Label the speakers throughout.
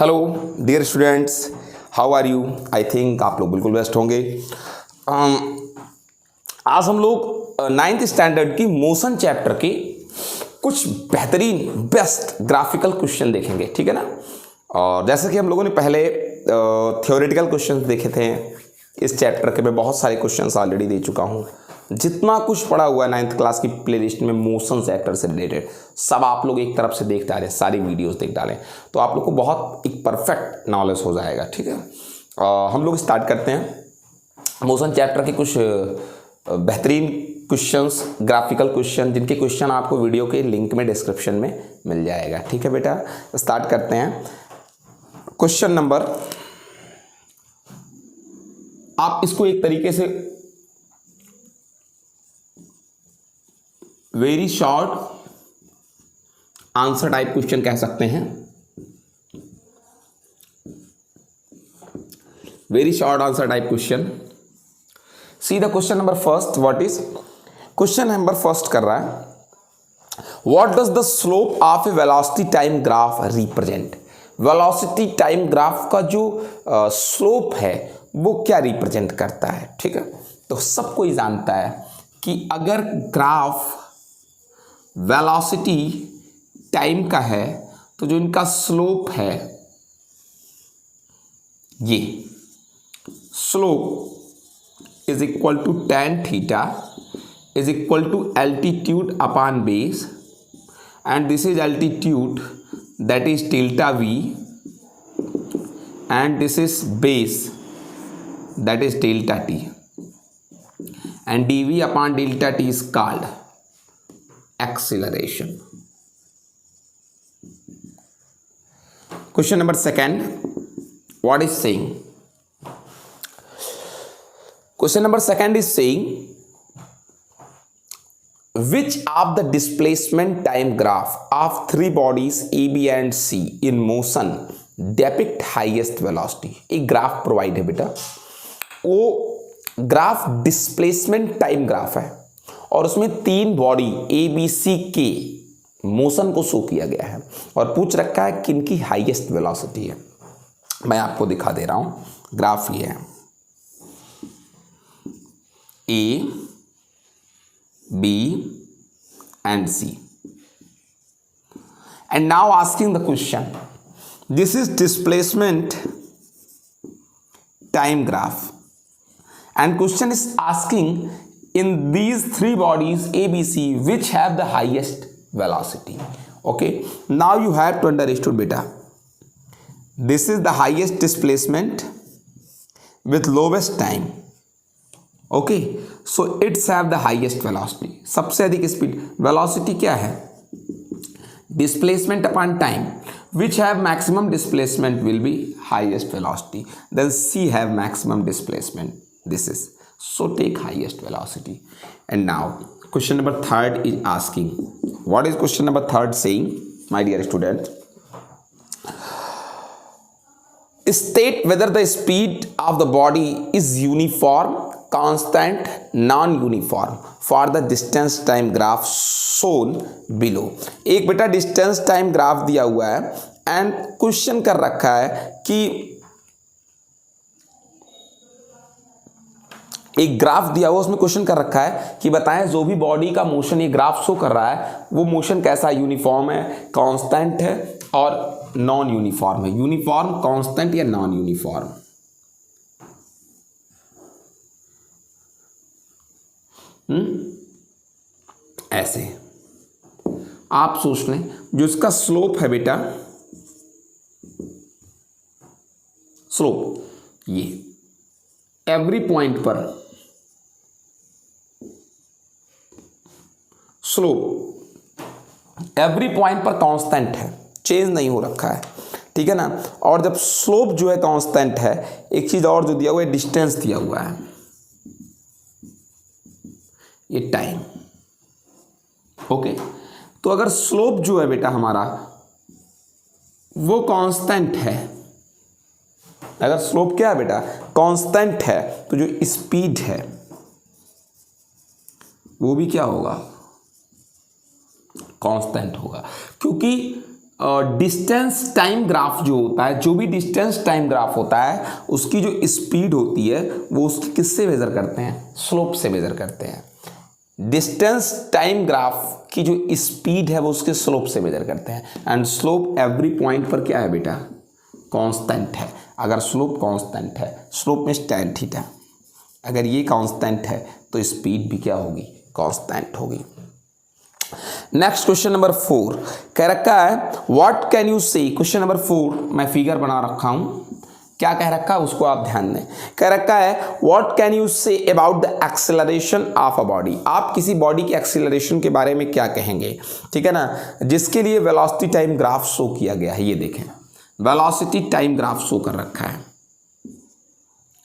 Speaker 1: Hello dear students, how are you. I think आप लोग बिल्कुल बेस्ट होंगे। आज हम लोग नाइन्थ स्टैंडर्ड की मोशन चैप्टर के कुछ बेहतरीन बेस्ट ग्राफिकल क्वेश्चन देखेंगे, ठीक है ना। और जैसे कि हम लोगों ने पहले थ्योरेटिकल क्वेश्चंस देखे थे, इस चैप्टर के मैं बहुत सारे क्वेश्चंस ऑलरेडी दे चुका हूँ। जितना कुछ पढ़ा हुआ है नाइन्थ क्लास की प्लेलिस्ट में मोशन चैप्टर से रिलेटेड सब आप लोग एक तरफ से देख डालें, सारी वीडियोस देख डालें, तो आप लोग को बहुत एक परफेक्ट नॉलेज हो जाएगा, ठीक है। हम लोग स्टार्ट करते हैं मोशन चैप्टर के कुछ बेहतरीन क्वेश्चंस, ग्राफिकल क्वेश्चन, जिनके क्वेश्चन आपको वीडियो के लिंक में डिस्क्रिप्शन में मिल जाएगा, ठीक है बेटा। स्टार्ट करते हैं। क्वेश्चन नंबर, आप इसको एक तरीके से very short answer type question कह सकते हैं। Very short answer type question. See the question number first. What is question number first कर रहा है, what does the slope of A velocity time graph represent. Velocity time graph का जो slope है वो क्या रिप्रेजेंट करता है, ठीक है। तो सब कोई जानता है कि अगर ग्राफ वेलोसिटी टाइम का है तो जो इनका स्लोप है, ये slope is equal to tan theta is equal to altitude upon base, and this is altitude, that is delta v, and this is base, that is delta t, and dv upon delta t is called acceleration. Question number second, what is saying? Question number second is saying, which of the displacement time graph of three bodies A, B and C in motion depict highest velocity? एक graph provide है बेटा, वो graph displacement time graph है और उसमें तीन body A, B, C के motion को शो किया गया है और पूछ रखा है किनकी हाईएस्ट वेलोसिटी है। मैं आपको दिखा दे रहा हूं। ग्राफ ये है, A, B and C, and now asking the question, this is displacement time graph and question is asking in these three bodies A, B, C which have the highest velocity. Okay, now you have to understood beta, this is the highest displacement with lowest time. Okay, so it's have the highest velocity, सबसे अधिक स्पीड। Velocity क्या है? Displacement upon time, which have maximum displacement will be highest velocity, then C have maximum displacement, this is, so take highest velocity. And now question number third is asking, what is question number third saying my dear student, state whether the speed of the body is uniform, constant, non-uniform for the distance time graph shown below. एक बेटा distance time graph दिया हुआ है and question कर रखा है कि एक ग्राफ दिया हुआ, उसमें क्वेश्चन कर रखा है कि बताएं जो भी बॉडी का मोशन ये ग्राफ शो कर रहा है वो मोशन कैसा, यूनिफॉर्म है, कांस्टेंट है और नॉन यूनिफॉर्म है। यूनिफॉर्म, कांस्टेंट या नॉन यूनिफॉर्म। ऐसे आप सोच लें, जो इसका स्लोप है बेटा, स्लोप ये एवरी पॉइंट पर स्लोप एवरी पॉइंट पर कांस्टेंट है, चेंज नहीं हो रखा है, ठीक है ना। और जब स्लोप जो है कांस्टेंट है, एक चीज और जो दिया हुआ है, डिस्टेंस दिया हुआ है, ये टाइम। ओके, तो अगर स्लोप जो है बेटा हमारा वो कांस्टेंट है, अगर स्लोप क्या है बेटा, कांस्टेंट है, तो जो स्पीड है वो भी क्या होगा, कांस्टेंट होगा, क्योंकि डिस्टेंस टाइम ग्राफ जो होता है, जो भी डिस्टेंस टाइम ग्राफ होता है, उसकी जो स्पीड होती है वो उसकी किससे मेजर करते हैं? स्लोप से मेजर करते हैं। डिस्टेंस टाइम ग्राफ की जो स्पीड है वो उसके स्लोप से मेजर करते हैं। एंड स्लोप एवरी पॉइंट पर क्या है बेटा? कांस्टेंट है। अगर स्लोप कांस्टेंट है, स्लोप में tan थीटा, अगर ये कांस्टेंट है तो स्पीड भी क्या होगी? कांस्टेंट होगी। नेक्स्ट क्वेश्चन नंबर 4 कह रखा है व्हाट कैन यू से। क्वेश्चन नंबर 4 मैं फिगर बना रखा हूं, क्या कह रखा है उसको आप ध्यान दें। कह रखा है what can you say about the acceleration of a body. आप किसी बॉडी के एक्सेलरेशन के बारे में क्या कहेंगे, ठीक है ना, जिसके लिए वेलोसिटी टाइम ग्राफ शो किया गया है। ये देखें, वेलोसिटी टाइम ग्राफ शो कर रखा है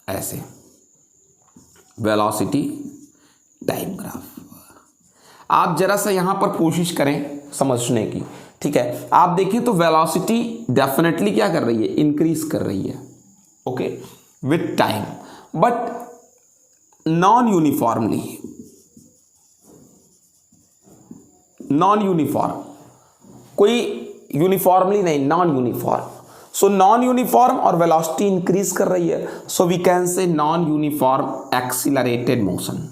Speaker 1: ऐसे, वेलोसिटी टाइम ग्राफ। आप जरा सा यहां पर कोशिश करें समझने की, ठीक है। आप देखिए तो वेलोसिटी डेफिनेटली क्या कर रही है? इंक्रीज कर रही है, okay, with time, but non uniformly, non uniform, कोई यूनिफॉर्मली नहीं, non uniform. So non uniform और वेलोसिटी इंक्रीज कर रही है, so we can say non uniform accelerated motion.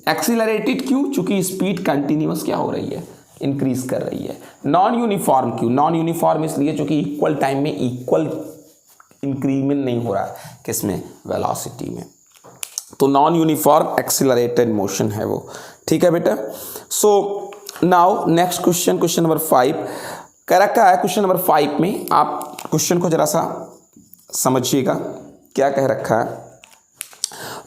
Speaker 1: Accelerated क्यों? चूंकि स्पीड कंटिन्यूअस क्या हो रही है? इंक्रीज कर रही है। नॉन यूनिफॉर्म क्यों? नॉन यूनिफॉर्म इसलिए चूंकि इक्वल टाइम में इक्वल इंक्रीमेंट नहीं हो रहा है, किसमें? वेलोसिटी में। तो नॉन यूनिफॉर्म एक्सीलरेटेड मोशन है वो, ठीक है बेटा। So now next question, question number 5 कह रखा है। क्वेश्चन नंबर 5 में आप क्वेश्चन को जरा सा समझिएगा, क्या कह रखा है।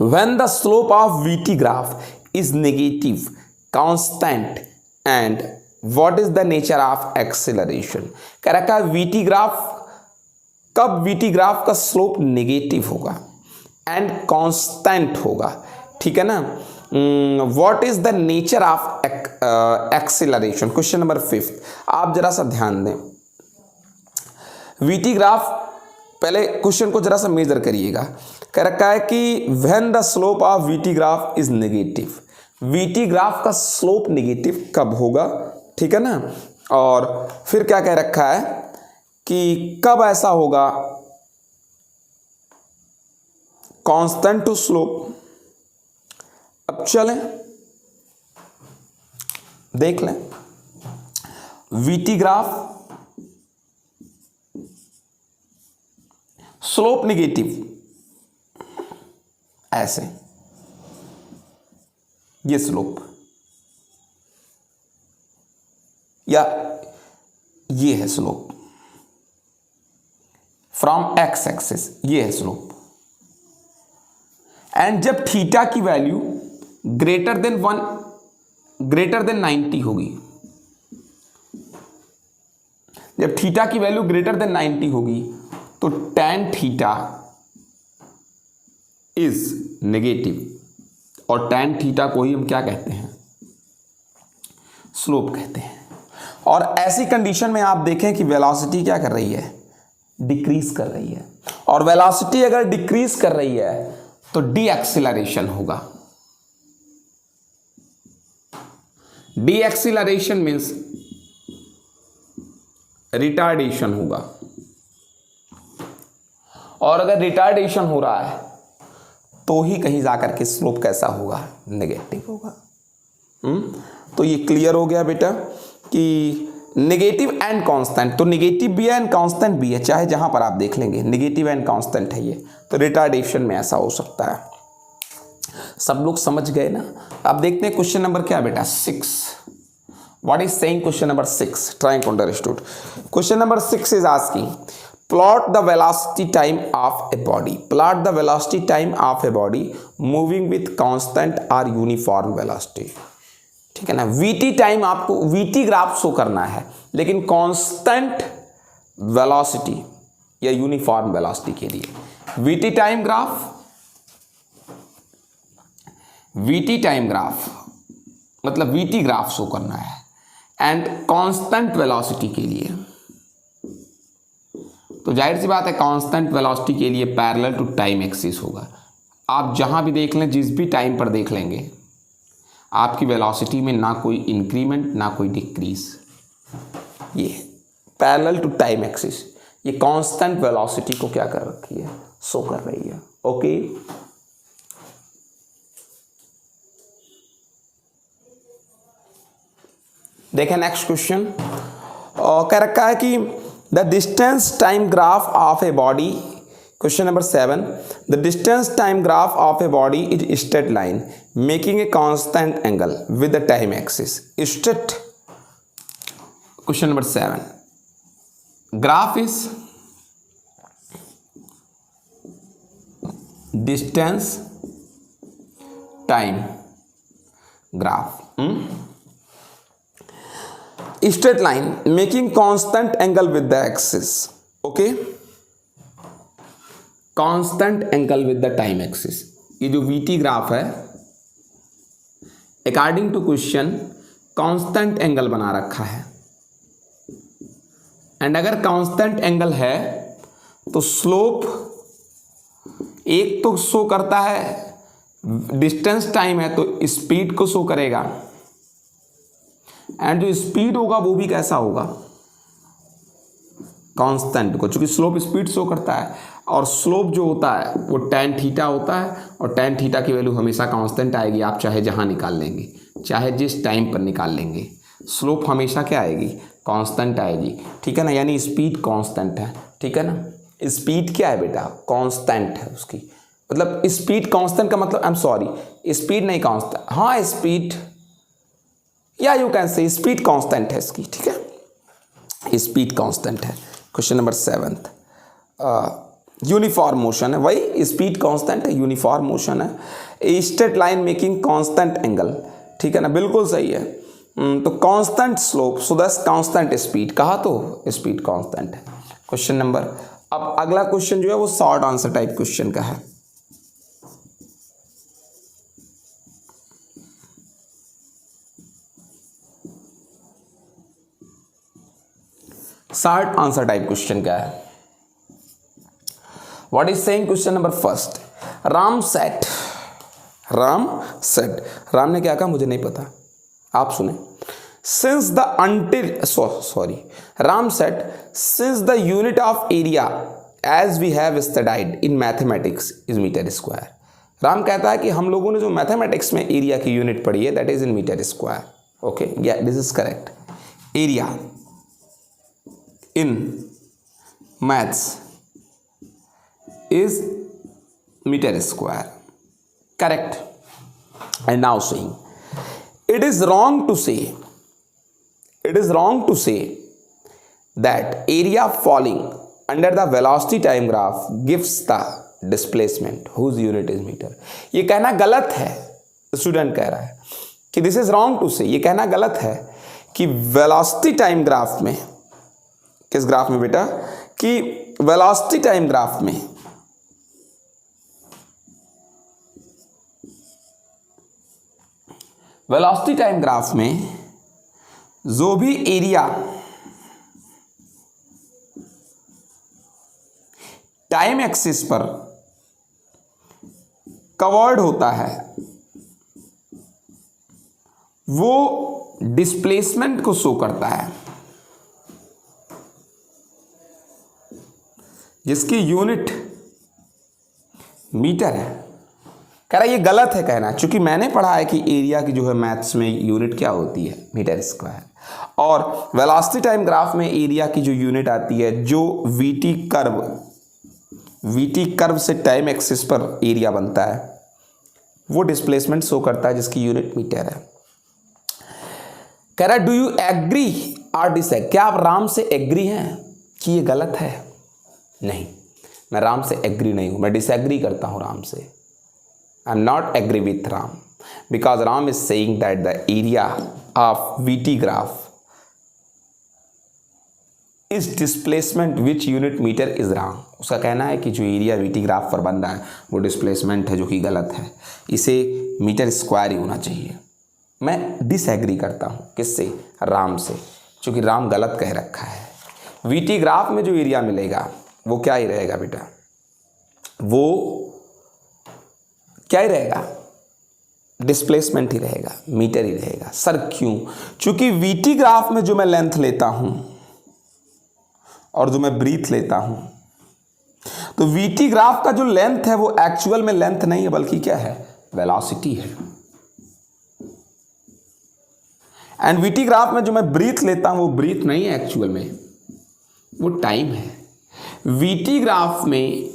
Speaker 1: When the slope of VT graph is negative, constant, and what is the nature of acceleration? कह रखा है VT ग्राफ, कब VT ग्राफ का स्लोप नेगेटिव होगा एंड कांस्टेंट होगा, ठीक है ना। What is the nature of acceleration? Question number 5 आप जरा सा ध्यान दें। VT ग्राफ, पहले क्वेश्चन को जरा सा मेजर करिएगा। कह रखा है कि when the slope of VT graph is negative, VT graph का स्लोप नेगेटिव कब होगा, ठीक है ना। और फिर क्या कह रखा है कि कब ऐसा होगा? Constant to slope. अब चलें देख लें, VT ग्राफ स्लोप नेगेटिव ऐसे, ये स्लोप, या ये है स्लोप फ्रॉम एक्स एक्सिस, ये है स्लोप। एंड जब थीटा की वैल्यू ग्रेटर देन 90 होगी, जब थीटा की वैल्यू ग्रेटर देन 90 होगी तो tan थीटा इज नेगेटिव, और tan थीटा को ही हम क्या कहते हैं? स्लोप कहते हैं। और ऐसी कंडीशन में आप देखें कि वेलोसिटी क्या कर रही है? डिक्रीज कर रही है। और वेलोसिटी अगर डिक्रीज कर रही है तो डी एक्सीलरेशन होगा। डी एक्सीलरेशन मीन्स रिटार्डेशन होगा। और अगर रिटार्डेशन हो रहा है तो ही कहीं जाकर के स्लोप कैसा होगा? नेगेटिव होगा। तो ये क्लियर हो गया बेटा कि नेगेटिव एंड कांस्टेंट, तो नेगेटिव भी है एंड कांस्टेंट भी है, चाहे जहां पर आप देख लेंगे नेगेटिव एंड कांस्टेंट है ये, तो रिटार्डेशन में ऐसा हो सकता है। सब लोग समझ गए ना। अब देखते हैं क्वेश्चन नंबर क्या बेटा? 6। What is saying question number 6? Trying to understood. Question number 6 is asking plot the velocity time of a body. Plot the velocity time of a body moving with constant or uniform velocity. ठीक है ना। VT time आपको VT graph show करना है, लेकिन constant velocity या uniform velocity के लिए VT टाइम ग्राफ मतलब VT ग्राफ शो करना है, एंड कांस्टेंट वेलोसिटी के लिए तो जाहिर सी बात है कांस्टेंट वेलोसिटी के लिए पैरेलल टू टाइम एक्सिस होगा। आप जहां भी देख लें, जिस भी टाइम पर देख लेंगे, आपकी वेलोसिटी में ना कोई इंक्रीमेंट ना कोई डिक्रीज, ये है। पैरेलल टू टाइम एक्सिस, ये कांस्टेंट वेलोसिटी को क्या कर रखी है, शो कर रही है। ओके, देखें नेक्स्ट क्वेश्चन, कह रखा है कि the distance time graph of a body, question number 7, the distance time graph of a body is straight line making a constant angle with the time axis. Straight, question number 7, graph is distance time graph, straight line making constant angle with the axis, okay, constant angle with the time axis। ये जो VT graph है according to question constant angle बना रखा है, and अगर constant angle है तो slope एक तो शो करता है, डिस्टेंस टाइम है तो स्पीड को शो करेगा, एंड जो स्पीड होगा वो भी कैसा होगा, कांस्टेंट को, चूंकि स्लोप स्पीड शो करता है और स्लोप जो होता है वो tan थीटा होता है, और tan थीटा की वैल्यू हमेशा कांस्टेंट आएगी, आप चाहे जहां निकाल लेंगे, चाहे जिस टाइम पर निकाल लेंगे, स्लोप हमेशा क्या आएगी, कांस्टेंट आएगी, ठीक है ना। यानी स्पीड कांस्टेंट है, ठीक है ना। स्पीड क्या है बेटा, कांस्टेंट है उसकी, मतलब स्पीड कांस्टेंट का मतलब, आई एम सॉरी, स्पीड नहीं कांस्टेंट, हाँ स्पीड, या you can say speed constant है इसकी, ठीक है, स्पीड कांस्टेंट है। क्वेश्चन नंबर 7, यूनिफॉर्म मोशन है, वही स्पीड कांस्टेंट है, यूनिफॉर्म मोशन है, straight line making constant angle, ठीक है ना, बिल्कुल सही है। तो कांस्टेंट स्लोप, सो दस कांस्टेंट स्पीड, कहा तो स्पीड कांस्टेंट है। क्वेश्चन नंबर, अब अगला क्वेश्चन जो है वो शॉर्ट आंसर टाइप क्वेश्चन का है। शॉर्ट आंसर टाइप क्वेश्चन क्या है, what is saying, question number 1, Ram said, Ram ने क्या कहा मुझे नहीं पता, आप सुने, since the Ram said since the unit of area as we have studied in mathematics is metre square. Ram कहता है कि हम लोगों ने जो मैथमेटिक्स में एरिया की यूनिट पढ़ी है that is in metre square. Okay, या this is correct, area in maths is meter square, correct। and now saying it is wrong to say that area falling under the velocity time graph gives the displacement whose unit is meter। ये कहना गलत है, student कह रहा है कि this is wrong to से, ये कहना गलत है कि वेलोसिटी टाइम ग्राफ में, किस ग्राफ में बेटा, कि वेलोसिटी टाइम ग्राफ में जो भी एरिया टाइम एक्सिस पर कवर्ड होता है वो डिस्प्लेसमेंट को शो करता है, जिसकी यूनिट मीटर है। कह रहा है ये गलत है कहना, क्योंकि मैंने पढ़ा है कि एरिया की जो है मैथ्स में यूनिट क्या होती है, मीटर स्क्वायर, और वेलोसिटी टाइम ग्राफ में एरिया की जो यूनिट आती है, जो वीटी कर्व से टाइम एक्सिस पर एरिया बनता है, वो डिस्प्लेसमेंट शो करता है जिसकी यूनिट मीटर है। कह रहा है डू यू एग्री और डिसएग्री, क्या आप राम से एग्री हैं कि ये गलत है? नहीं, मैं राम से एग्री नहीं हूं, मैं डिसएग्री करता हूं राम से। I am not agree with Ram because Ram is saying that the area of VT graph is displacement which unit metre is wrong. उसका कहना है कि जो एरिया वीटी ग्राफ पर बन रहा है वो डिस्प्लेसमेंट है, जो कि गलत है, इसे मीटर स्क्वायर ही होना चाहिए। मैं डिसएग्री करता हूँ किससे? राम से, क्योंकि राम गलत कह रखा है। वीटी ग्राफ में जो एरिया मिलेगा वो क्या ही रहेगा बेटा, वो क्या ही रहेगा, डिस्प्लेसमेंट ही रहेगा, मीटर ही रहेगा। सर क्यों? क्योंकि वीटी ग्राफ में जो मैं लेंथ लेता हूं और जो मैं ब्रीथ लेता हूं, तो वीटी ग्राफ का जो लेंथ है वो एक्चुअल में लेंथ नहीं है बल्कि क्या है, वेलोसिटी है। एंड वीटी ग्राफ में जो मैं ब्रीथ लेता हूं वो ब्रीथ नहीं है एक्चुअल में, वो टाइम है। वीटी ग्राफ में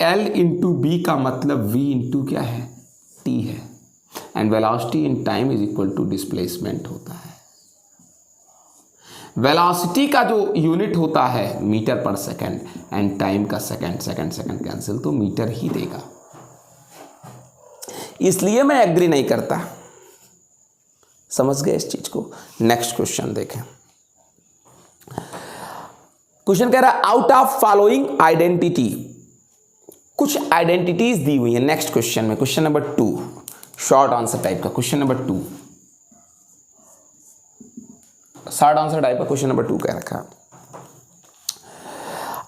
Speaker 1: L इंटू बी का मतलब V इंटू क्या है, T है। And velocity in time is equal to displacement होता है। वेलोसिटी का जो यूनिट होता है मीटर पर सेकंड, एंड टाइम का सेकंड, सेकंड सेकंड कैंसिल तो मीटर ही देगा। इसलिए मैं एग्री नहीं करता। समझ गए इस चीज को। नेक्स्ट क्वेश्चन देखें। क्वेश्चन कह रहा है आउट ऑफ फॉलोइंग आइडेंटिटी, कुछ आइडेंटिटीज दी हुई है नेक्स्ट क्वेश्चन में, question number 2, short answer type का question number 2, short answer type का क्वेश्चन नंबर 2 कह रखा।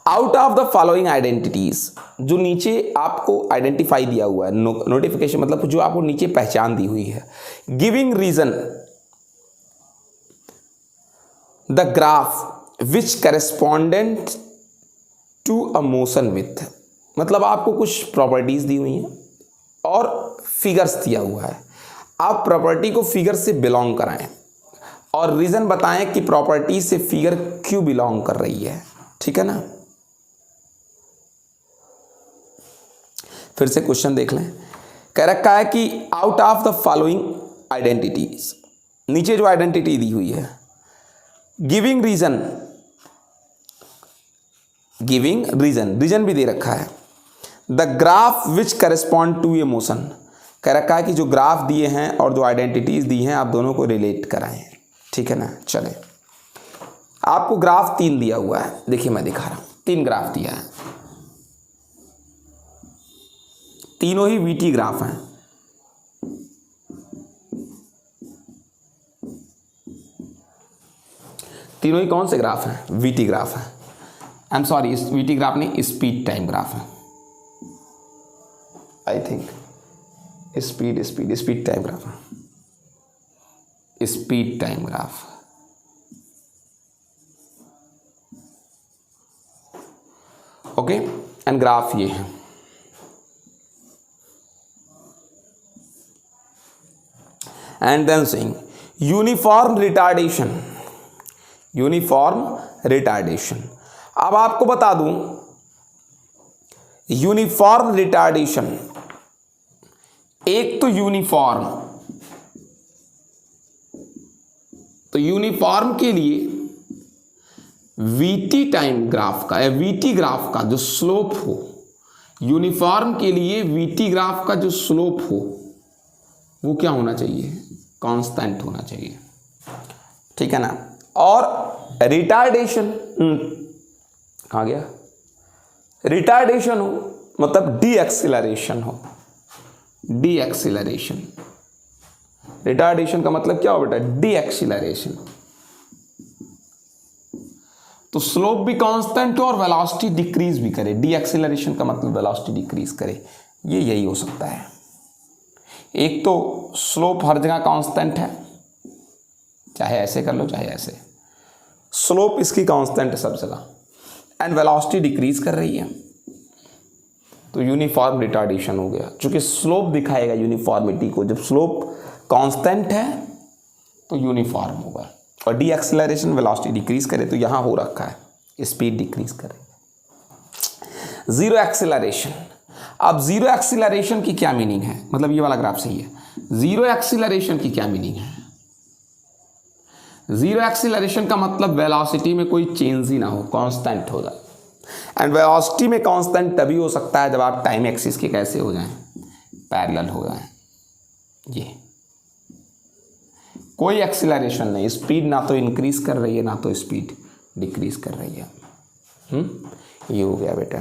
Speaker 1: Out of the following identities, जो नीचे आपको आइडेंटिफाई दिया हुआ है, नोटिफिकेशन मतलब जो आपको नीचे पहचान दी हुई है, giving reason the graph which correspondent to a motion with, मतलब आपको कुछ प्रॉपर्टीज दी हुई हैं और फिगर्स दिया हुआ है। आप प्रॉपर्टी को फिगर से बिलोंग कराएं और रीजन बताएं कि प्रॉपर्टी से फिगर क्यों बिलोंग कर रही है। ठीक है ना। फिर से क्वेश्चन देख लें। कह रखा है कि out of the following identities, नीचे जो आइडेंटिटी दी हुई है, giving reason, giving reason, reason भी दे रखा है, the graph which correspond to a motion, कह रखा है कि जो ग्राफ दिए हैं और जो आइडेंटिटीज दी हैं आप दोनों को रिलेट कराएं। ठीक है ना। चले, आपको ग्राफ 3 दिया हुआ है, देखिए मैं दिखा रहा हूं, 3 ग्राफ दिया है, तीनों ही वीटी ग्राफ हैं। तीनों ही कौन से ग्राफ हैं, वीटी ग्राफ है। I am sorry, VT graph नहीं, स्पीड टाइम ग्राफ है, I think speed time graph है, speed time graph. Okay, and graph ये है। And then saying uniform retardation, uniform retardation. अब आपको बता दूं, यूनिफॉर्म रिटार्डेशन, एक तो यूनिफॉर्म, तो यूनिफॉर्म के लिए वीटी टाइम ग्राफ का या वीटी ग्राफ का जो स्लोप हो, यूनिफॉर्म के लिए वीटी ग्राफ का जो स्लोप हो वो क्या होना चाहिए, कांस्टेंट होना चाहिए। ठीक है ना। और रिटार्डेशन, कहाँ गया, रिटार्डेशन हो मतलब डी एक्सिलरेशन हो, डी एक्सिलरेशन, रिटार्डेशन का मतलब क्या हो बेटा, डी एक्सिलरेशन। तो स्लोप भी कांस्टेंट हो और वेलोसिटी डिक्रीज भी करे, डी एक्सिलरेशन का मतलब वेलोसिटी डिक्रीज करे, ये यही हो सकता है। एक तो स्लोप हर जगह कांस्टेंट है, चाहे ऐसे कर लो चाहे ऐसे, स्लोप इसकी कांस्टेंट है सब जगह, एंड वेलोसिटी डिक्रीज कर रही है, तो यूनिफॉर्म रिटार्डेशन हो गया। चूंकि स्लोप दिखाएगा यूनिफॉर्मिटी को, जब स्लोप कांस्टेंट है तो यूनिफॉर्म होगा, और डी एक्सिलरेशन वेलोसिटी डिक्रीज करे, तो यहां हो रखा है स्पीड डिक्रीज करे। जीरो एक्सिलरेशन, अब जीरो एक्सिलरेशन की क्या मीनिंग है, मतलब ये वाला ग्राफ सही है, जीरो एक्सिलरेशन की क्या मीनिंग है, जीरो एक्सिलरेशन का मतलब वेलोसिटी में कोई चेंज ही ना हो, कांस्टेंट हो जाए। एंड वेलोसिटी में कांस्टेंट तभी हो सकता है जब आप टाइम एक्सिस के कैसे हो जाएं, पैरेलल हो जाएं। ये कोई एक्सिलरेशन नहीं, स्पीड ना तो इंक्रीज कर रही है ना तो स्पीड डिक्रीज कर रही है। ये हो गया बेटा,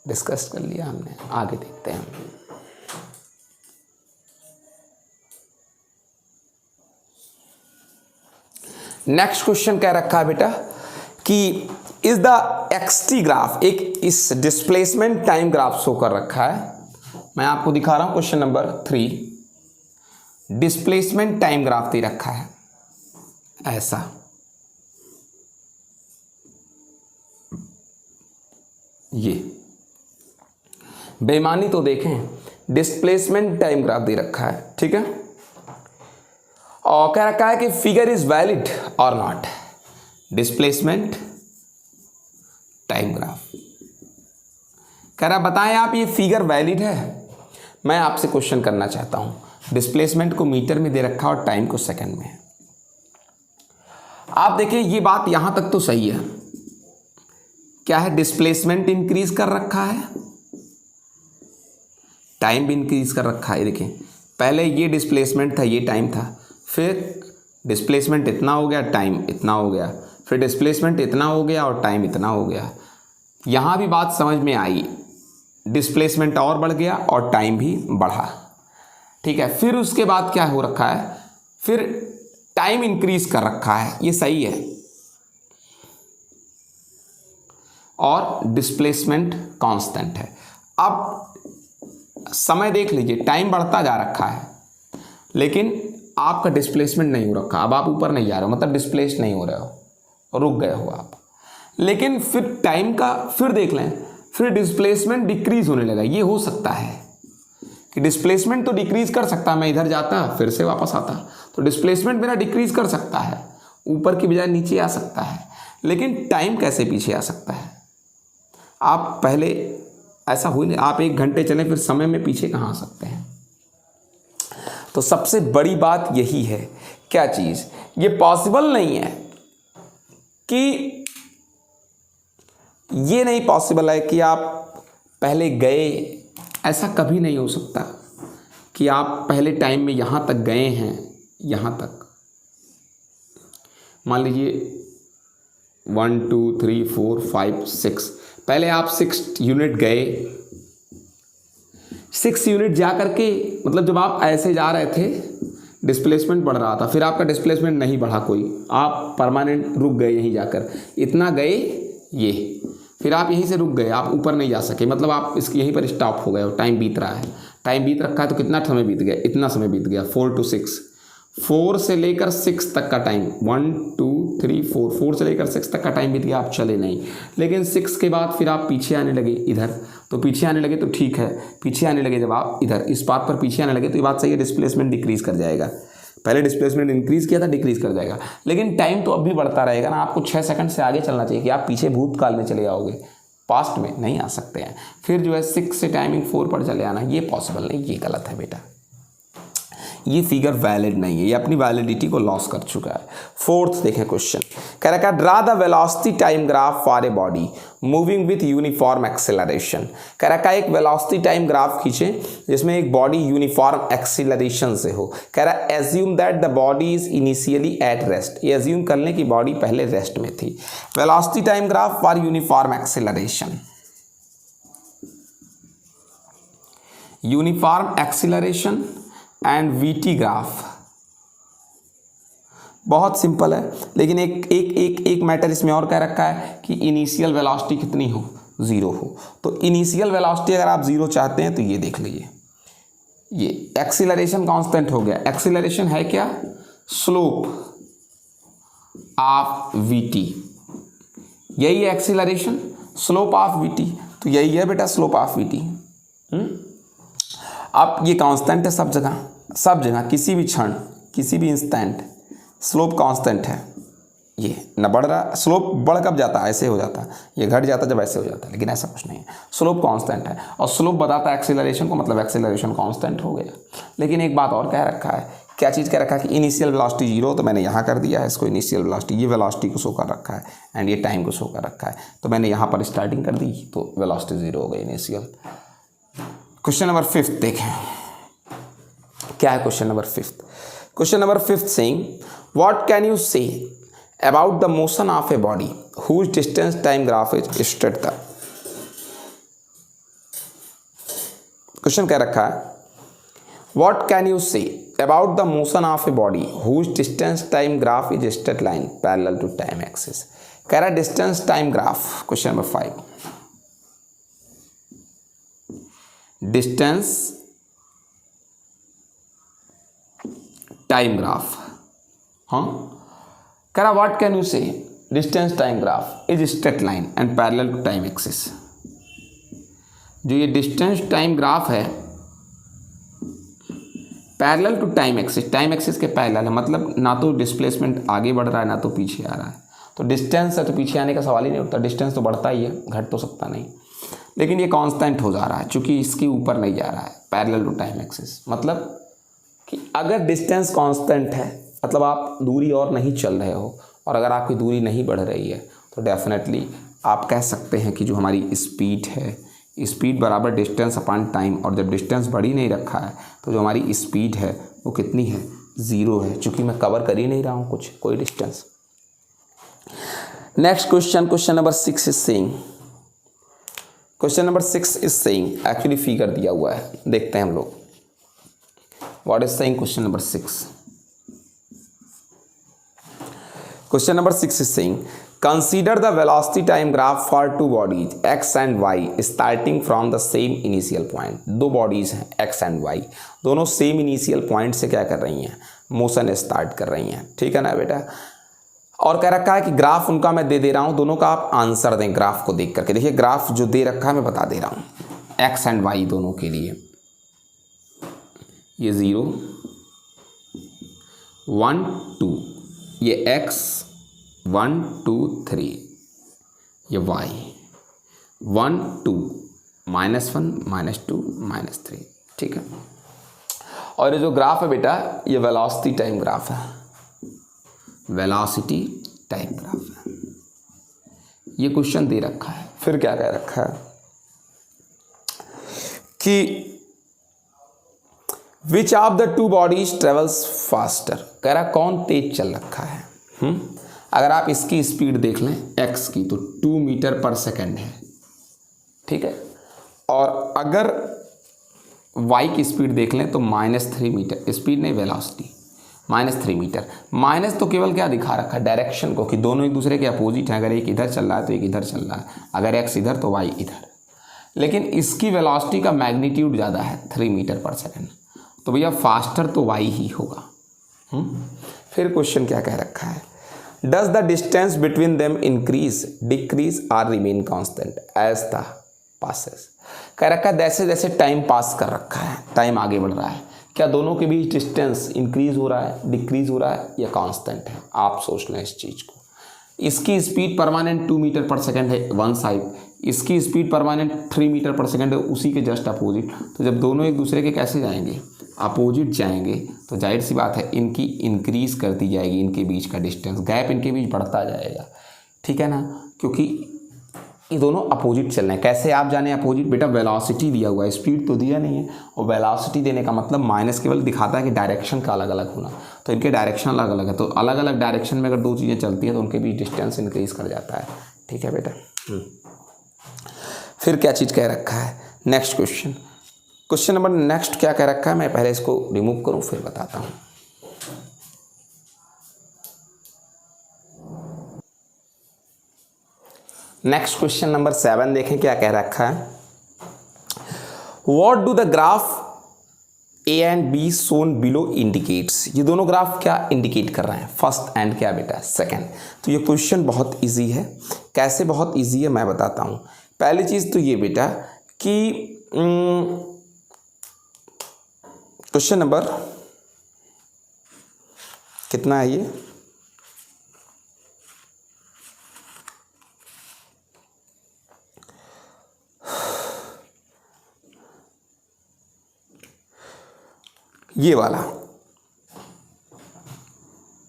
Speaker 1: डिस्कस कर लिया हमने, आगे देखते हैं। नेक्स्ट क्वेश्चन कह रखा है बेटा कि इज द एक्सटी ग्राफ, एक इस डिस्प्लेसमेंट टाइम ग्राफ शो कर रखा है। मैं आपको दिखा रहा हूं question number 3, displacement time graph दे रखा है ऐसा, ये बेईमानी तो देखें, डिस्प्लेसमेंट टाइम ग्राफ दे रखा है, ठीक है, और कह रखा है कि फिगर इज वैलिड और नॉट, डिस्प्लेसमेंट टाइम ग्राफ कह रहा बताएं आप ये फिगर वैलिड है। मैं आपसे क्वेश्चन करना चाहता हूं, डिस्प्लेसमेंट को मीटर में दे रखा और टाइम को सेकंड में। आप देखिए ये बात यहां तक तो सही है, क्या है, डिस्प्लेसमेंट इंक्रीज कर रखा है, टाइम भी इंक्रीज कर रखा है। देखिए पहले ये डिस्प्लेसमेंट था, ये टाइम था, फिर डिस्प्लेसमेंट इतना हो गया, टाइम इतना हो गया, फिर डिस्प्लेसमेंट इतना हो गया और टाइम इतना हो गया। यहां भी बात समझ में आई, डिस्प्लेसमेंट और बढ़ गया और टाइम भी बढ़ा, ठीक है। फिर उसके बाद क्या हो रखा है, फिर टाइम इंक्रीज कर रखा है, ये सही है, और डिस्प्लेसमेंट कांस्टेंट है। अब समय देख लीजिए, टाइम बढ़ता जा रखा है लेकिन आपका डिस्प्लेसमेंट नहीं हो रखा। अब आप ऊपर नहीं जा रहे हो, मतलब डिस्प्लेस नहीं हो रहे हो, रुक गए हो आप। लेकिन फिर टाइम का फिर देख लें, फिर डिस्प्लेसमेंट डिक्रीज होने लगा। ये हो सकता है कि डिस्प्लेसमेंट तो डिक्रीज कर सकता है, मैं इधर जाता फिर से वापस आता तो डिस्प्लेसमेंट मेरा डिक्रीज कर सकता है, ऊपर की बजाय नीचे आ सकता है, लेकिन टाइम कैसे पीछे आ सकता है। आप पहले ऐसा हुई नहीं, आप 1 घंटे चले फिर समय में पीछे कहाँ आ सकते हैं। तो सबसे बड़ी बात यही है, क्या चीज़, ये पॉसिबल नहीं है कि, ये नहीं पॉसिबल है कि आप पहले गए, ऐसा कभी नहीं हो सकता कि आप पहले टाइम में यहाँ तक गए हैं, यहाँ तक मान लीजिए 1 2 3 4 5 6, पहले आप 6 यूनिट गए, 6 यूनिट जा करके, मतलब जब आप ऐसे जा रहे थे डिस्प्लेसमेंट बढ़ रहा था, फिर आपका डिस्प्लेसमेंट नहीं बढ़ा कोई, आप परमानेंट रुक गए यहीं जाकर, इतना गए ये, फिर आप यहीं से रुक गए, आप ऊपर नहीं जा सके, मतलब आप इसकी यहीं पर स्टॉप हो गए हो। टाइम बीत रहा है, टाइम बीत रखा है तो कितना समय बीत गया, इतना समय बीत गया, 4 to 6, 4 से लेकर 6 तक का टाइम, 1 2 3 4, 4 से लेकर 6 तक का टाइम बीत गया, आप चले नहीं। लेकिन 6 के बाद फिर आप पीछे आने लगे इधर, तो पीछे आने लगे तो ठीक है, पीछे आने लगे जब आप इधर इस बात पर पीछे आने लगे तो ये बात सही है, डिस्प्लेसमेंट डिक्रीज कर जाएगा। पहले डिस्प्लेसमेंट इंक्रीज किया था, डिक्रीज कर जाएगा, लेकिन टाइम तो अब भी बढ़ता रहेगा ना। आपको 6 सेकंड से आगे चलना चाहिए कि आप पीछे भूतकाल में चले जाओगे, पास्ट में नहीं आ सकते हैं। फिर जो है 6 से टाइमिंग 4 पर चले आना, ये पॉसिबल नहीं, ये गलत है बेटा, ये फिगर वैलिड नहीं है, ये अपनी वैलिडिटी को लॉस कर चुका है। 4th देखें क्वेश्चन, कह रखा है draw the velocity time graph for a body moving with uniform acceleration. कह रखा है एक वेलोसिटी टाइम ग्राफ खींचें जिसमें एक बॉडी यूनिफॉर्म एक्सेलरेशन से हो। कह रहा है assume that the body is initially at rest, ये एज्यूम कर लें कि बॉडी पहले रेस्ट में थी। Velocity time graph for uniform acceleration, uniform acceleration and VT graph बहुत सिंपल है, लेकिन एक मैटर इसमें और कह रखा है कि इनिशियल वेलोसिटी कितनी हो, 0 हो। तो इनिशियल वेलोसिटी अगर आप 0 चाहते हैं तो ये देख लीजिए, ये एक्सीलरेशन कांस्टेंट हो गया। एक्सीलरेशन है क्या, स्लोप ऑफ वीटी, यही है एक्सीलरेशन, स्लोप ऑफ वीटी, तो यही है बेटा स्लोप ऑफ वीटी। अब ये कांस्टेंट है सब जगह, किसी भी क्षण, किसी भी इंस्टेंट स्लोप कांस्टेंट है। ये न बढ़ रहा, स्लोप बढ़ कब जाता है, ऐसे हो जाता है, ये घट जाता जब ऐसे हो जाता है, लेकिन ऐसा कुछ नहीं है, स्लोप कांस्टेंट है। और स्लोप बताता है एक्सीलरेशन को, मतलब एक्सीलरेशन कांस्टेंट हो गया। लेकिन एक बात और कह रखा है, क्या चीज़ कह रखा है कि इनिशियल वेलोसिटी 0, तो मैंने यहाँ कर दिया है इसको इनिशियल वेलोसिटी, ये वेलोसिटी को शो कर रखा है एंड ये टाइम को शो कर रखा है, तो मैंने यहाँ पर स्टार्टिंग कर दी तो वेलोसिटी 0 हो गई इनिशियल। क्वेश्चन नंबर 5 देखें, क्या है question number 5। Question number 5 saying what can you say about the motion of a body whose distance time graph is straight the. Question कह रखा है what can you say about the motion of a body whose distance time graph is straight line parallel to time axis. कह रहा है distance time graph, question number 5, distance time graph, हाँ कह रहा what can you say distance time graph is straight line and parallel to time axis. जो ये distance time graph है parallel to time axis के पैरेलल है, मतलब ना तो डिस्प्लेसमेंट आगे बढ़ रहा है ना तो पीछे आ रहा है। तो डिस्टेंस है तो पीछे आने का सवाल ही नहीं उठता, डिस्टेंस तो बढ़ता ही है, घट तो सकता नहीं। लेकिन ये कांस्टेंट हो जा रहा है चूंकि इसके ऊपर नहीं जा रहा है पैरेलल टू टाइम एक्सिस। मतलब कि अगर डिस्टेंस कांस्टेंट है मतलब आप दूरी और नहीं चल रहे हो, और अगर आपकी दूरी नहीं बढ़ रही है तो डेफिनेटली आप कह सकते हैं कि जो हमारी स्पीड है, स्पीड बराबर डिस्टेंस अपॉन टाइम, और जब डिस्टेंस बढ़ ही नहीं रखा है तो जो हमारी स्पीड है वो कितनी है, 0 है, चूँकि मैं कवर कर ही नहीं रहा हूँ कोई distance. Next question number 6 is saying, question number 6 is saying, actually figure दिया हुआ है, देखते हैं हम लोग what is saying question number 6। Question number 6 is saying consider the velocity time graph for two bodies x and y starting from the same initial point. दो bodies हैं x and y, दोनों सेम इनिशियल पॉइंट से क्या कर रही हैं, motion start कर रही हैं, ठीक है ना बेटा। और कह रखा है कि ग्राफ उनका मैं दे रहा हूं, दोनों का आप आंसर दें ग्राफ को देख करके। देखिए ग्राफ जो दे रखा है मैं बता दे रहा हूं x एंड y दोनों के लिए, ये 0 1 2, ये x 1 2 3, ये y 1 2 -1 -2 -3, ठीक है। और ये जो ग्राफ है बेटा ये वेलोसिटी टाइम ग्राफ है, वेलोसिटी टाइम ग्राफ है। ये क्वेश्चन दे रखा है, फिर क्या कह रखा है कि which of the two bodies travels faster, कह रहा कौन तेज चल रखा है। अगर आप इसकी स्पीड देख लें x की तो 2 मीटर पर सेकेंड है, ठीक है। और अगर y की स्पीड देख लें तो -3 मीटर, स्पीड नहीं वेलोसिटी, -3 मीटर। माइनस तो केवल क्या दिखा रखा है, डायरेक्शन को, कि दोनों एक दूसरे के अपोजिट हैं। अगर एक इधर चल रहा है तो एक इधर चल रहा है, अगर x इधर तो y इधर। लेकिन इसकी वेलोसिटी का मैग्नीट्यूड ज़्यादा है 3 मीटर पर सेकेंड, तो भैया फास्टर तो y ही होगा। फिर क्वेश्चन क्या कह रखा है, does the distance between them increase decrease or remain constant as the passes. कह रखा है जैसे जैसे टाइम पास कर रखा है, टाइम आगे बढ़ रहा है, क्या दोनों के बीच डिस्टेंस इंक्रीज हो रहा है, डिक्रीज हो रहा है या कांस्टेंट है। आप सोच लें इस चीज़ को। इसकी स्पीड परमानेंट 2 मीटर पर सेकेंड है वन साइड, इसकी स्पीड परमानेंट 3 मीटर पर सेकेंड है उसी के जस्ट अपोजिट। तो जब दोनों एक दूसरे के कैसे जाएंगे, अपोजिट जाएंगे, तो जाहिर सी बात है इनकी इंक्रीज कर दी जाएगी, इनके बीच का डिस्टेंस, गैप इनके बीच बढ़ता जाएगा, ठीक है ना, क्योंकि ये दोनों अपोजिट चल रहे हैं। कैसे आप जाने अपोजिट, बेटा वेलोसिटी दिया हुआ है, स्पीड तो दिया नहीं है, और वेलोसिटी देने का मतलब माइनस केवल दिखाता है कि डायरेक्शन का अलग अलग होना, तो इनके डायरेक्शन अलग अलग है, तो अलग अलग डायरेक्शन में अगर दो चीज़ें चलती हैं तो उनके बीच डिस्टेंस इंक्रीज कर जाता है, ठीक है बेटा। फिर क्या चीज़ कह रखा है, next question, question number next क्या कह रखा है, मैं पहले इसको रिमूव करूँ फिर बताता हूँ। नेक्स्ट क्वेश्चन नंबर 7 देखें क्या कह रखा है, what do the graph A and B shown below indicates. ये दोनों ग्राफ क्या इंडिकेट कर रहे हैं, फर्स्ट एंड क्या बेटा सेकंड। तो ये क्वेश्चन बहुत इजी है। कैसे बहुत इजी है मैं बताता हूँ। पहली चीज़ तो ये बेटा कि क्वेश्चन नंबर कितना है ये वाला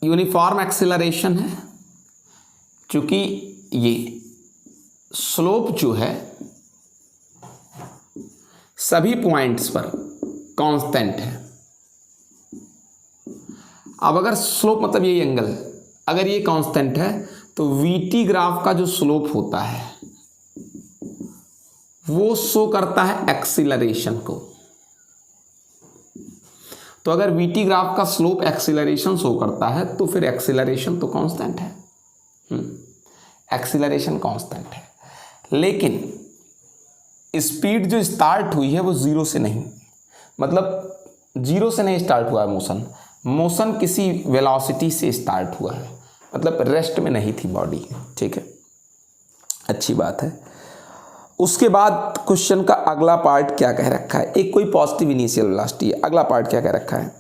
Speaker 1: यूनिफॉर्म एक्सेलरेशन है, क्योंकि ये स्लोप जो है सभी पॉइंट्स पर कांस्टेंट है। अब अगर स्लोप मतलब ये एंगल अगर ये कांस्टेंट है तो वीटी ग्राफ का जो स्लोप होता है वो शो करता है एक्सीलरेशन को। तो अगर वीटी ग्राफ का स्लोप एक्सीलरेशन शो करता है तो फिर एक्सीलरेशन तो कांस्टेंट है, एक्सीलरेशन कांस्टेंट है। लेकिन स्पीड जो स्टार्ट हुई है वो जीरो से नहीं, मतलब जीरो से नहीं स्टार्ट हुआ है मोशन, मोशन किसी वेलोसिटी से स्टार्ट हुआ है, मतलब रेस्ट में नहीं थी बॉडी, ठीक है, अच्छी बात है। उसके बाद क्वेश्चन का अगला पार्ट क्या कह रखा है, एक कोई पॉजिटिव इनिशियल वेलोसिटी है, अगला पार्ट क्या कह रखा है,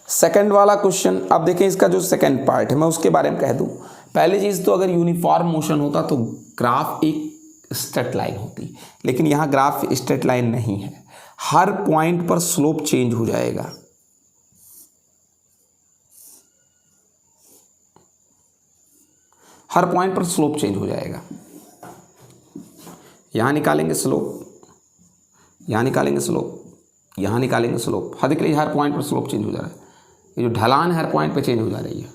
Speaker 1: सेकंड वाला क्वेश्चन। अब देखें इसका जो सेकंड पार्ट है मैं उसके बारे में कह दूं। पहली चीज़ तो अगर यूनिफॉर्म मोशन होता तो ग्राफ एक स्ट्रेट लाइन होती, लेकिन यहाँ ग्राफ स्ट्रेट लाइन नहीं है, हर पॉइंट पर स्लोप चेंज हो जाएगा। हर पॉइंट पर स्लोप चेंज हो जाएगा। यहाँ निकालेंगे स्लोप, यहाँ निकालेंगे स्लोप, यहाँ निकालेंगे स्लोप, हद के लिए हर पॉइंट पर स्लोप चेंज हो जा रहा है। ये जो ढलान हर पॉइंट पे चेंज हो जा रही है,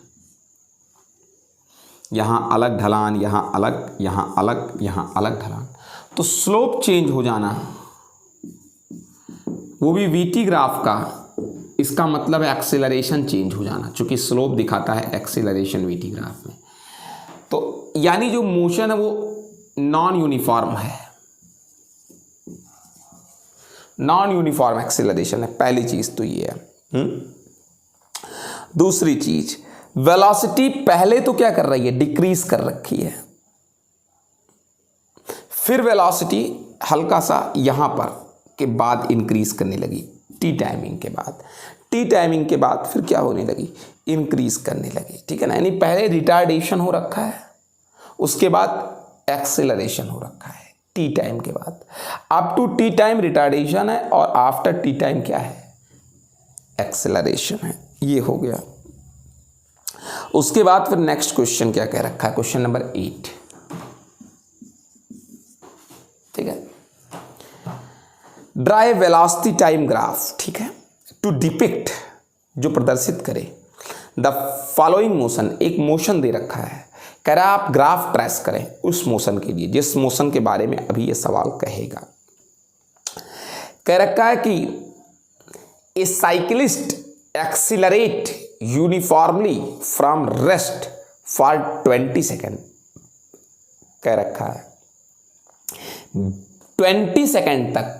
Speaker 1: यहाँ अलग ढलान, यहाँ अलग, यहाँ अलग, यहाँ अलग ढलान, तो स्लोप चेंज हो जाना, वो भी वीटी ग्राफ का, इसका मतलब है एक्सेलरेशन चेंज हो जाना, चूंकि स्लोप दिखाता है एक्सेलरेशन वीटी ग्राफ में। तो यानी जो मोशन है वो नॉन यूनिफॉर्म है, नॉन यूनिफॉर्म एक्सेलरेशन है, पहली चीज तो ये है। दूसरी चीज, वेलोसिटी पहले तो क्या कर रही है, डिक्रीज कर रखी है, फिर वेलोसिटी हल्का सा यहां पर के बाद इंक्रीज करने लगी, टी टाइमिंग के बाद। टी टाइमिंग के बाद फिर क्या होने लगी, इंक्रीज करने लगी, ठीक है ना। यानी पहले रिटार्डेशन हो रखा है, उसके बाद एक्सेलरेशन हो रखा है टी टाइम के बाद। Up to T time retardation है और आफ्टर टी टाइम क्या है, एक्सेलरेशन है। ये हो गया। उसके बाद फिर नेक्स्ट क्वेश्चन क्या कह रखा है, क्वेश्चन नंबर 8, ठीक है। Draw a velocity time graph, ठीक है, टू डिपिक्ट, जो प्रदर्शित करे द फॉलोइंग मोशन, एक मोशन दे रखा है, कह रहा है आप ग्राफ ट्रेस करें उस मोशन के लिए जिस मोशन के बारे में अभी ये सवाल कहेगा। कह रखा है कि a cyclist accelerate uniformly from rest for 20 second. कह रखा है 20 सेकेंड तक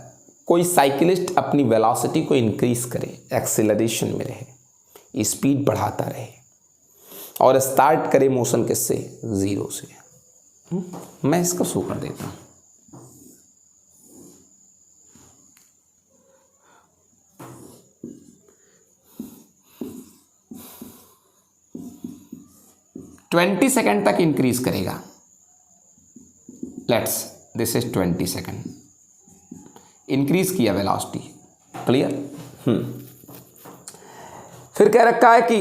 Speaker 1: कोई साइकिलिस्ट अपनी वेलोसिटी को इंक्रीज करे, एक्सेलरेशन में रहे, स्पीड बढ़ाता रहे और स्टार्ट करे मोशन किससे, 0 से। मैं इसको शो कर देता हूं। ट्वेंटी सेकेंड तक इंक्रीज करेगा। Let's this is 20 second, increase किया वेलोसिटी, क्लियर। फिर कह रखा है कि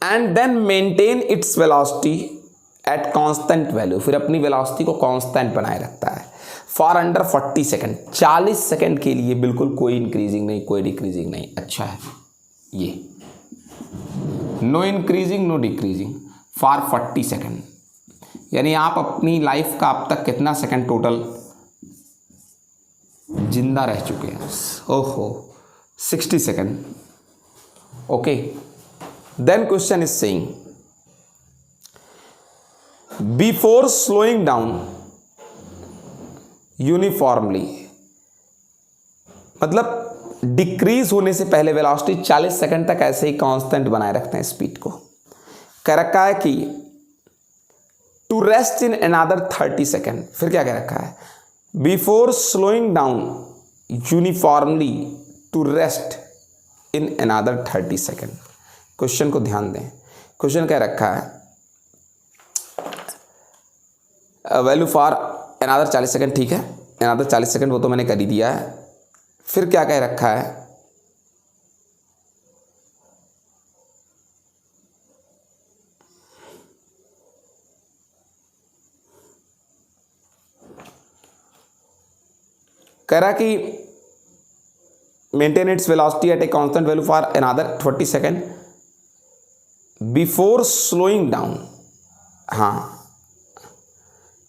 Speaker 1: and then maintain its velocity at constant value, फिर अपनी वेलोसिटी को कांस्टेंट बनाए रखता है फॉर अंडर 40 सेकेंड, 40 सेकेंड के लिए बिल्कुल कोई इंक्रीजिंग नहीं, कोई डिक्रीजिंग नहीं। अच्छा है, ये no increasing no decreasing for 40 second, यानी आप अपनी लाइफ का अब तक कितना सेकेंड टोटल जिंदा रह चुके हैं, ओहो 60 second. Okay, then question is saying before slowing down uniformly, मतलब डिक्रीज होने से पहले वेलोसिटी 40 सेकेंड तक ऐसे ही कांस्टेंट बनाए रखते हैं स्पीड को। कह रखा है कि to rest in another 30 second, फिर क्या कह रखा है, before slowing down uniformly to rest in another 30 second. Question को ध्यान दें, क्वेश्चन कह रखा है वैल्यू फॉर अनदर 40 सेकेंड, ठीक है, अनदर 40 सेकेंड वो तो मैंने कर ही दिया है। फिर क्या कह रखा है, कह रहा कि maintain its velocity at a constant value for another 20 second before slowing down, हाँ,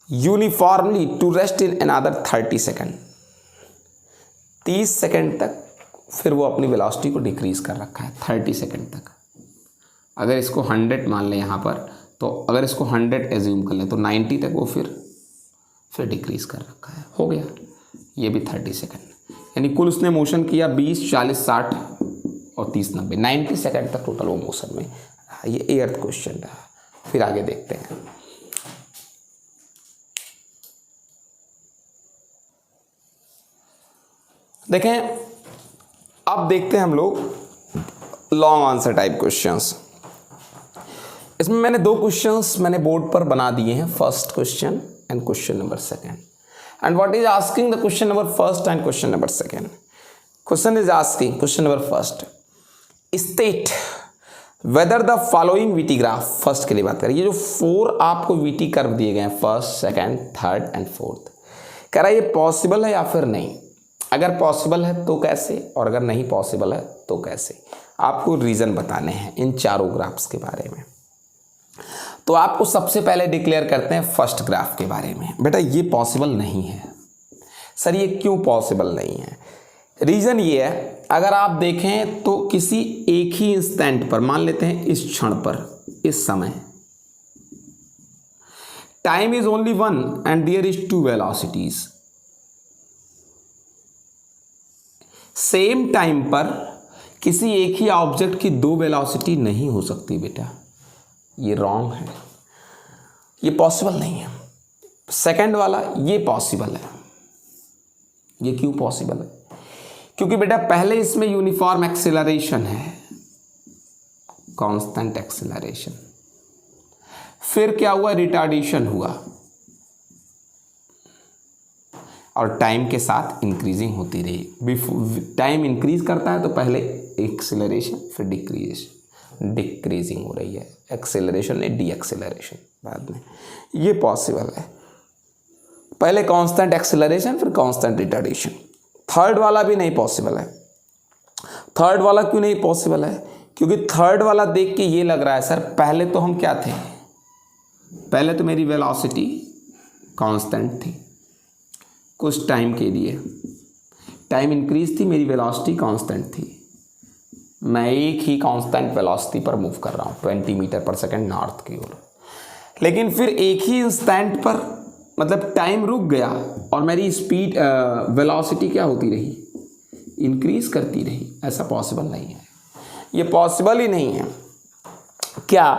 Speaker 1: uniformly to rest in another 30 second, 30 second तक फिर वो अपनी वेलोसिटी को डिक्रीज कर रखा है 30 सेकेंड तक। अगर इसको 100 मान लें यहाँ पर, तो अगर इसको 100 एज्यूम कर लें तो 90 तक वो फिर डिक्रीज कर रखा है। हो गया, ये भी 30 सेकेंड, यानी कुल उसने मोशन किया 20, 40, 60 और 30, 90, 90 सेकेंड तक टोटल वो मोशन में। ये 8th क्वेश्चन रहा। फिर आगे देखते हैं। देखें, अब देखते हैं हम लोग लॉन्ग आंसर टाइप क्वेश्चंस। इसमें मैंने 2 क्वेश्चंस मैंने बोर्ड पर बना दिए हैं, first question and question number second. And what is asking the question number first and question number second. Question is asking, question number first, state whether the following VT graph, first के लिए बात करें, ये जो 4 आपको VT curve दिए गए हैं, first, second, third and fourth, कह रहा है ये पॉसिबल है या फिर नहीं। अगर पॉसिबल है तो कैसे, और अगर नहीं पॉसिबल है तो कैसे, आपको रीज़न बताने हैं इन चारों ग्राफ्स के बारे में। तो आपको सबसे पहले डिक्लेयर करते हैं फर्स्ट ग्राफ के बारे में। बेटा ये पॉसिबल नहीं है। सर ये क्यों पॉसिबल नहीं है? रीज़न ये है, अगर आप देखें तो किसी एक ही इंस्टेंट पर, मान लेते हैं इस क्षण पर, इस समय, time is only 1 and there is 2 velocities. Same time पर किसी एक ही ऑब्जेक्ट की 2 वेलोसिटी नहीं हो सकती बेटा, ये रॉन्ग है, ये पॉसिबल नहीं है। सेकंड वाला ये पॉसिबल है। ये क्यों पॉसिबल है? क्योंकि बेटा पहले इसमें यूनिफॉर्म एक्सेलरेशन है, कांस्टेंट एक्सेलरेशन, फिर क्या हुआ, रिटार्डेशन हुआ, और टाइम के साथ इंक्रीजिंग होती रही। टाइम इंक्रीज करता है तो पहले एक्सेलरेशन, फिर डिक्रीजिंग हो रही है, एक्सेलरेशन ने डी एक्सेलरेशन बाद में, ये पॉसिबल है। पहले कांस्टेंट एक्सेलरेशन फिर कांस्टेंट रिटार्डेशन। थर्ड वाला भी नहीं पॉसिबल है। थर्ड वाला क्यों नहीं पॉसिबल है? क्योंकि थर्ड वाला देख के ये लग रहा है सर पहले तो हम क्या थे, पहले तो मेरी वेलोसिटी कांस्टेंट थी, कुछ टाइम के लिए टाइम इंक्रीज थी, मेरी वेलोसिटी कांस्टेंट थी, मैं एक ही कांस्टेंट वेलोसिटी पर मूव कर रहा हूँ 20 मीटर पर सेकंड नॉर्थ की ओर। लेकिन फिर एक ही इंस्टेंट पर मतलब टाइम रुक गया और मेरी स्पीड वेलोसिटी क्या होती रही, इंक्रीज करती रही। ऐसा पॉसिबल नहीं है, ये पॉसिबल ही नहीं है। क्या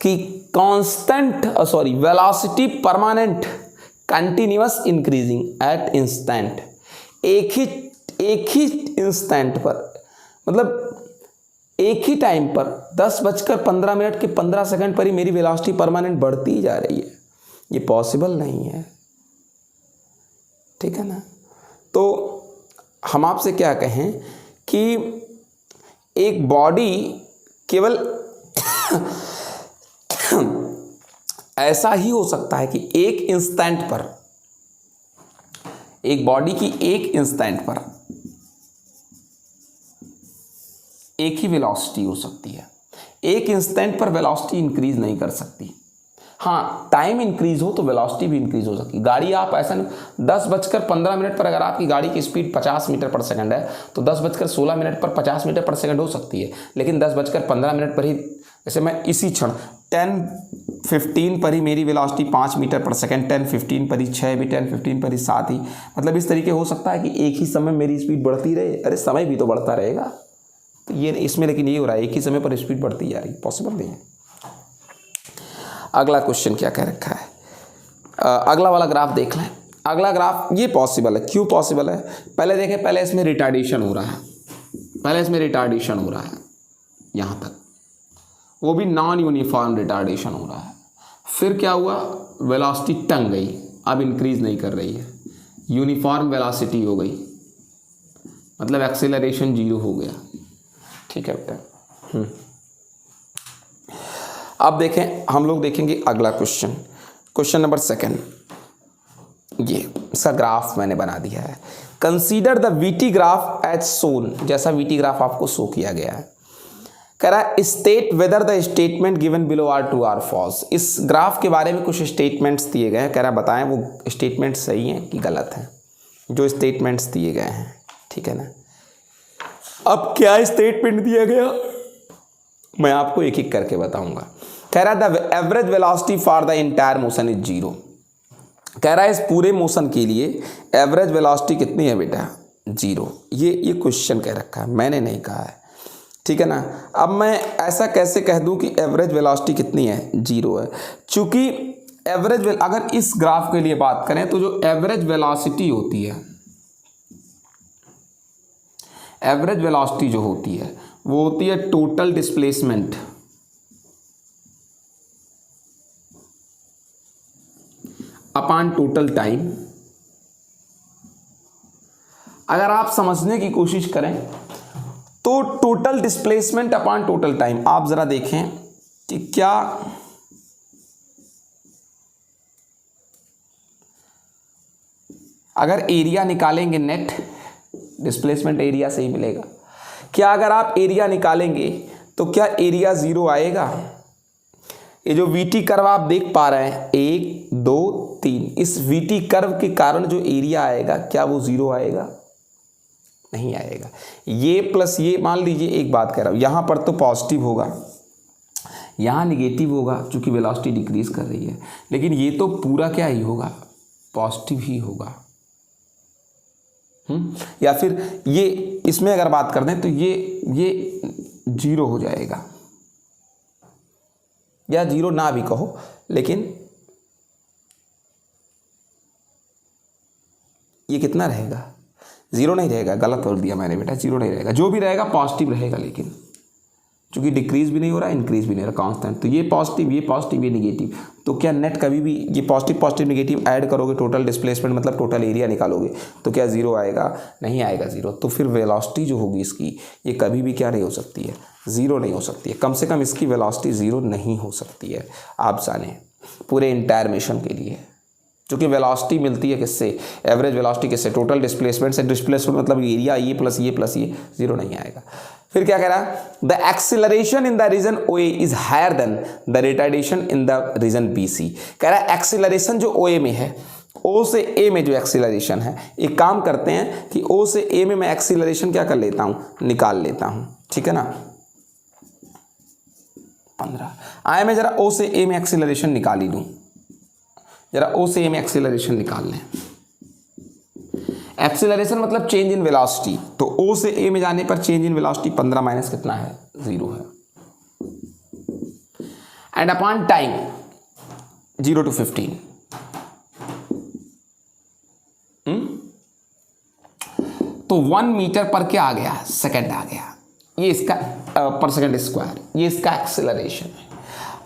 Speaker 1: कि constant velocity permanent continuous increasing at instant, एक ही इंस्टेंट पर, मतलब एक ही टाइम पर 10:15 के 15 सेकंड पर ही मेरी वेलोसिटी परमानेंट बढ़ती ही जा रही है, ये पॉसिबल नहीं है। ठीक है ना? तो हम आपसे क्या कहें कि एक बॉडी केवल ऐसा ही हो सकता है कि एक इंस्टेंट पर, एक बॉडी की एक इंस्टेंट पर एक ही वेलोसिटी हो सकती है, एक इंस्टेंट पर वेलोसिटी इंक्रीज नहीं कर सकती। हाँ, टाइम इंक्रीज हो तो वेलोसिटी भी इंक्रीज हो सकती है। गाड़ी आप ऐसा नहीं, 10:15 पर अगर आपकी गाड़ी की स्पीड 50 मीटर पर सेकंड है तो 10:16 पर 50 मीटर पर सेकंड हो सकती है, लेकिन 10:15 पर ही, जैसे मैं इसी क्षण 10:15 पर ही मेरी वेलोसिटी 5 मीटर पर सेकंड, 10:15 पर ही 6 भी, 10:15 पर ही 7 ही, मतलब इस तरीके हो सकता है कि एक ही समय मेरी स्पीड बढ़ती रहे। अरे समय भी तो बढ़ता रहेगा, तो ये इसमें लेकिन ये हो रहा है एक ही समय पर स्पीड बढ़ती जा रही, पॉसिबल नहीं है। अगला क्वेश्चन क्या कह रखा है, अगला वाला ग्राफ देख लें। अगला ग्राफ ये पॉसिबल है। क्यों पॉसिबल है? पहले देखें, पहले इसमें रिटार्डेशन हो रहा है, पहले इसमें रिटार्डेशन हो रहा है यहाँ तक, वो भी नॉन यूनिफॉर्म रिटार्डेशन हो रहा है। फिर क्या हुआ, वेलोसिटी टंग गई, अब इंक्रीज नहीं कर रही है, यूनिफॉर्म वेलोसिटी हो गई, मतलब एक्सेलरेशन 0 हो गया। ठीक है बेटा। अब देखें, हम लोग देखेंगे अगला क्वेश्चन, क्वेश्चन नंबर सेकंड। ये इसका ग्राफ मैंने बना दिया है। Consider the VT graph as shown, जैसा वीटी ग्राफ आपको शो किया गया है। कह रहा है state whether the statement given below are true or false. इस ग्राफ के बारे में कुछ स्टेटमेंट्स दिए गए हैं, कह रहा है बताएं वो स्टेटमेंट सही हैं कि गलत हैं, जो स्टेटमेंट्स दिए गए हैं। ठीक है ना? अब क्या स्टेटमेंट दिया गया मैं आपको एक एक करके बताऊंगा। कह रहा है the average velocity for the entire motion is 0। कह रहा है इस पूरे मोशन के लिए एवरेज वेलोसिटी कितनी है बेटा, 0। ये क्वेश्चन कह रखा है, मैंने नहीं कहा है। ठीक है ना? अब मैं ऐसा कैसे कह दूं कि एवरेज वेलोसिटी कितनी है, 0 है। चूंकि एवरेज, अगर इस ग्राफ के लिए बात करें तो जो एवरेज वेलोसिटी होती है, एवरेज वेलोसिटी जो होती है वो होती है total displacement upon total time. अगर आप समझने की कोशिश करें तो total displacement upon total time, आप जरा देखें कि क्या अगर एरिया निकालेंगे नेट डिस्प्लेसमेंट एरिया से ही मिलेगा। क्या अगर आप एरिया निकालेंगे तो क्या एरिया जीरो आएगा? ये जो वीटी कर्व आप देख पा रहे हैं 1 2 3, इस वीटी कर्व के कारण जो एरिया आएगा क्या वो जीरो आएगा? नहीं आएगा। ये प्लस ये, मान लीजिए एक बात कह रहा हूं, यहां पर तो पॉजिटिव होगा, यहां निगेटिव होगा क्योंकि वेलोसिटी डिक्रीज कर रही है, लेकिन ये तो पूरा क्या ही होगा, पॉजिटिव ही होगा। या फिर ये इसमें अगर बात कर दें तो ये जीरो हो जाएगा, या जीरो ना भी कहो, लेकिन ये कितना रहेगा? जीरो नहीं रहेगा, गलत बोल दिया मैंने बेटा, जीरो नहीं रहेगा, जो भी रहेगा पॉजिटिव रहेगा, लेकिन क्योंकि डिक्रीज भी नहीं हो रहा, इंक्रीज भी नहीं हो रहा, कांस्टेंट। तो ये पॉजिटिव, ये नेगेटिव, तो क्या नेट कभी भी ये पॉजिटिव नेगेटिव ऐड करोगे, टोटल डिस्प्लेसमेंट मतलब टोटल एरिया निकालोगे, तो क्या जीरो आएगा? नहीं आएगा जीरो। तो फिर वेलोसिटी जो होगी इसकी, ये कभी भी क्या नहीं हो सकती है, जीरो नहीं हो सकती है। कम से कम इसकी वेलोसिटी जीरो नहीं हो सकती है, आप जाने पूरे इंटायर मिशन के लिए। क्योंकि वेलोसिटी मिलती है किससे? एवरेज वेलोसिटी किससे? टोटल डिस्प्लेसमेंट से। डिस्प्लेसमेंट मतलब एरिया, ये प्लस ये जीरो नहीं आएगा। फिर क्या कह रहा है? The acceleration in the region OA is higher than the retardation in the region BC। कह रहा है एक्सीलरेशन जो OA में है, O से A में जो एक्सीलरेशन है, एक काम करते हैं कि O से A में मैं एक्सीलरेशन क्या कर लेता हूं, निकाल लेता हूं, ठीक है ना। 15 आए, मैं जरा O से A में एक्सीलरेशन निकाल ही दूं, जरा O से A में एक्सीलरेशन निकाल लें। एक्सीलरेशन मतलब चेंज इन वेलोसिटी, तो O से A में जाने पर चेंज इन वेलोसिटी 15 माइनस कितना है, 0 है। एंड अपॉन टाइम 0 to 15, तो 1 मीटर पर क्या आ गया, सेकंड आ गया। ये इसका पर सेकंड स्क्वायर, ये इसका एक्सीलरेशन है।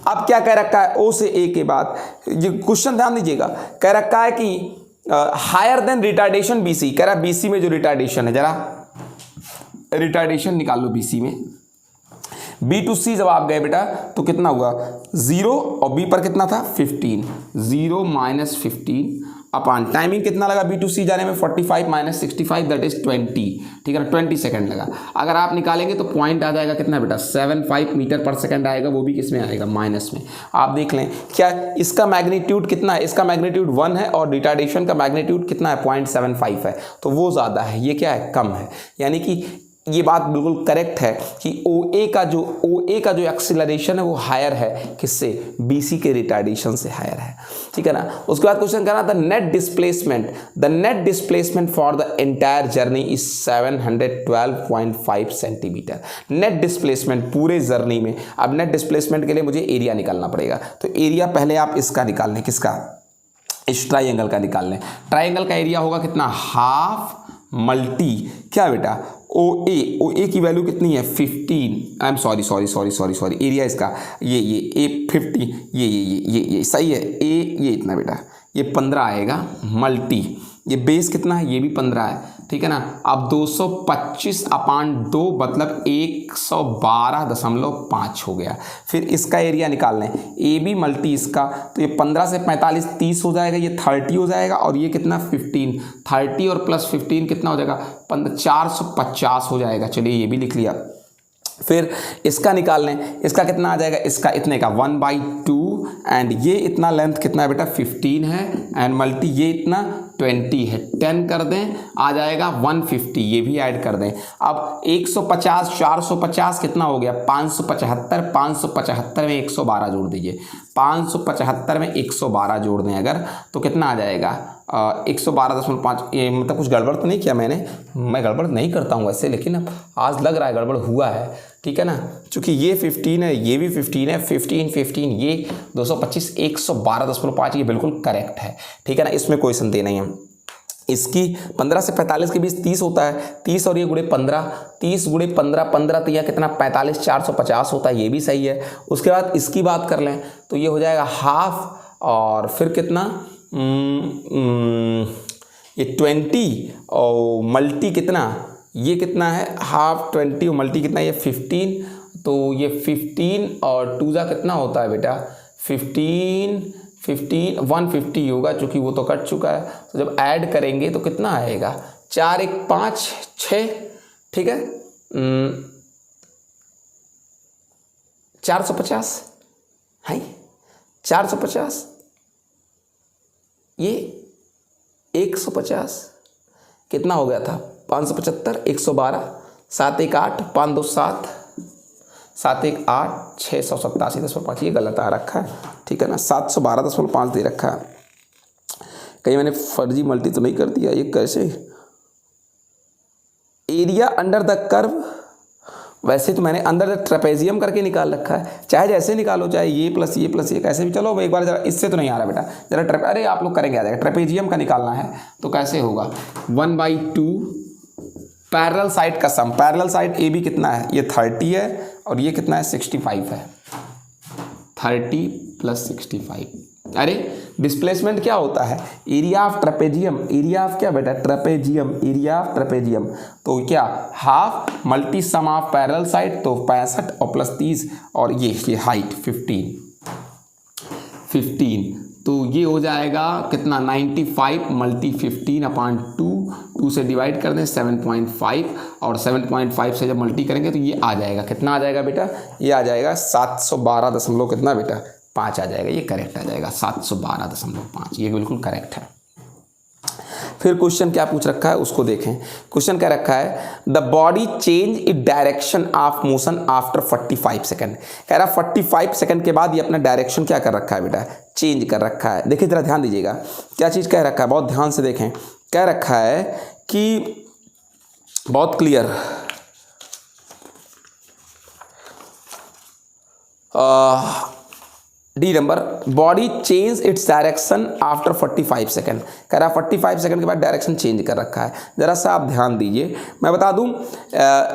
Speaker 1: अब क्या कह रखा है, O से A के बाद, ये क्वेश्चन ध्यान दीजिएगा, कह रखा है कि हायर देन रिटार्डेशन BC। कह रहा है BC में जो रिटार्डेशन है, जरा रिटार्डेशन निकाल लो BC में। B to C जब आप गए बेटा तो कितना हुआ, 0, और B पर कितना था 15, 0 माइनस 15 अपॉन टाइमिंग कितना लगा B to C जाने में, 45 माइनस 65 दैट इज 20, ठीक है ना, 20 सेकंड लगा। अगर आप निकालेंगे तो पॉइंट आ जाएगा कितना बेटा, 75 मीटर पर सेकंड आएगा, वो भी किस में आएगा, माइनस में। आप देख लें क्या इसका मैग्नीट्यूड कितना है, इसका मैग्नीट्यूड 1 है और रिटार्डेशन का मैग्नीट्यूड कितना है, 0.75 है, तो वो ज़्यादा है, ये क्या है, कम है। यानी कि ये बात बिल्कुल करेक्ट है कि OA का जो एक्सीलरेशन है वो हायर है, किससे, BC के रिटार्डेशन से हायर है, ठीक है ना। उसके बाद क्वेश्चन करना, the net displacement for the entire journey is 712.5 centimetre. Net displacement पूरे जर्नी में। अब नेट डिस्प्लेसमेंट के लिए मुझे एरिया निकालना पड़ेगा, तो एरिया पहले आप इसका निकाल लें, किसका, इस ट्राइंगल का निकाल लें। ट्राइंगल का एरिया होगा कितना, हाफ मल्टी क्या बेटा, OA की वैल्यू कितनी है, 15, आई एम सॉरी एरिया इसका ये 50, ये सही है, ये इतना बेटा, ये 15 आएगा मल्टी, ये बेस कितना है, ये भी 15 है, ठीक है ना। अब 225 अपॉन 2 मतलब 112.5 हो गया। फिर इसका एरिया निकाल लें, AB मल्टी इसका, तो ये 15 से 45 30 हो जाएगा, ये 30 हो जाएगा, और ये कितना 15, 30 और प्लस 15 कितना हो जाएगा, 450 हो जाएगा। चलिए ये भी लिख लिया। फिर इसका निकाल लें, इसका कितना आ जाएगा, इसका इतने का 1/2, एंड ये इतना लेंथ कितना है बेटा 15 है, एंड मल्टी ये इतना 20 है, 10 कर दें आ जाएगा 150, ये भी ऐड कर दें। अब 150 450 कितना हो गया 575, 575 में 112 जोड़ दीजिए, 575 में 112 जोड़ दें अगर, तो कितना आ जाएगा 112.5। ये मतलब कुछ गड़बड़ तो नहीं किया मैंने, मैं गड़बड़ नहीं करता हूँ वैसे, लेकिन अब आज लग रहा है गड़बड़ हुआ है, ठीक है ना, क्योंकि ये 15 है, ये भी 15 है, 15 ये 225 112.5, ये बिल्कुल करेक्ट है, ठीक है ना, इसमें कोई संदेह नहीं है। इसकी 15 से 45 के बीच 30 होता है, 30 और ये गुणे 15, 30 गुणे 15, 15 तो यह कितना 45, 450 होता है, ये भी सही है। उसके बाद इसकी बात कर लें तो ये हो जाएगा हाफ, और फिर कितना ये 20 और मल्टी कितना, ये कितना है हाफ 20 और मल्टी कितना, ये 15, तो ये 15 और 2 जा कितना होता है बेटा 15, 150 होगा, चूँकि वो तो कट चुका है। तो जब ऐड करेंगे तो कितना आएगा 4 1 5 6, ठीक है 450 है, 450 ये 150 कितना हो गया था 575, 112, 7 1 8, 5 2 7, 7 1 8, 687.5, ये गलत आ रखा है, ठीक है ना, 712.5 दे रखा है। कहीं मैंने फर्जी मल्टी तो नहीं कर दिया, ये कैसे। एरिया अंडर द कर्व, वैसे तो मैंने अंदर द ट्रेपेजियम करके निकाल रखा है, चाहे जैसे निकालो, चाहे ये प्लस ये कैसे भी, चलो एक बार जरा इससे तो नहीं आ रहा बेटा, जरा अरे आप लोग करेंगे, आ जाएगा, ट्रेपेजियम का निकालना है तो कैसे होगा 1/2 पैरेलल साइड का सम, पैरेलल साइड ए बी कितना है, ये 30 है और ये कितना है 65 है, 30 + 65। अरे डिस्प्लेसमेंट क्या होता है, area of trapezium, area of क्या बेटा ट्रेपेजियम, एरिया ऑफ ट्रेपेजियम, तो क्या half multi sum of parallel side, तो 65 और प्लस 30 और ये हाइट 15, तो ये हो जाएगा कितना 95 × 15/2, 2 से डिवाइड कर दें 7.5, और 7.5 से जब मल्टी करेंगे तो ये आ जाएगा, कितना आ जाएगा बेटा, ये आ जाएगा 712 कितना बेटा 5 आ जाएगा, ये करेक्ट आ जाएगा 712.5, ये बिल्कुल करेक्ट है। फिर क्वेश्चन क्या पूछ रखा है उसको देखें। क्वेश्चन क्या रखा है, the body change it direction of motion after 45 second. कह रहा 45 सेकंड के बाद ये अपना डायरेक्शन क्या कर रखा है बेटा, चेंज कर रखा है। देखिए जरा ध्यान दीजिएगा क्या चीज़ कह रखा है, बहुत ध्यान से देखें। कह रखा है कि बहुत clear, D number, body change its direction after 45 second. कह रहा 45 सेकंड के बाद डायरेक्शन चेंज कर रखा है। ज़रा सा आप ध्यान दीजिए, मैं बता दूं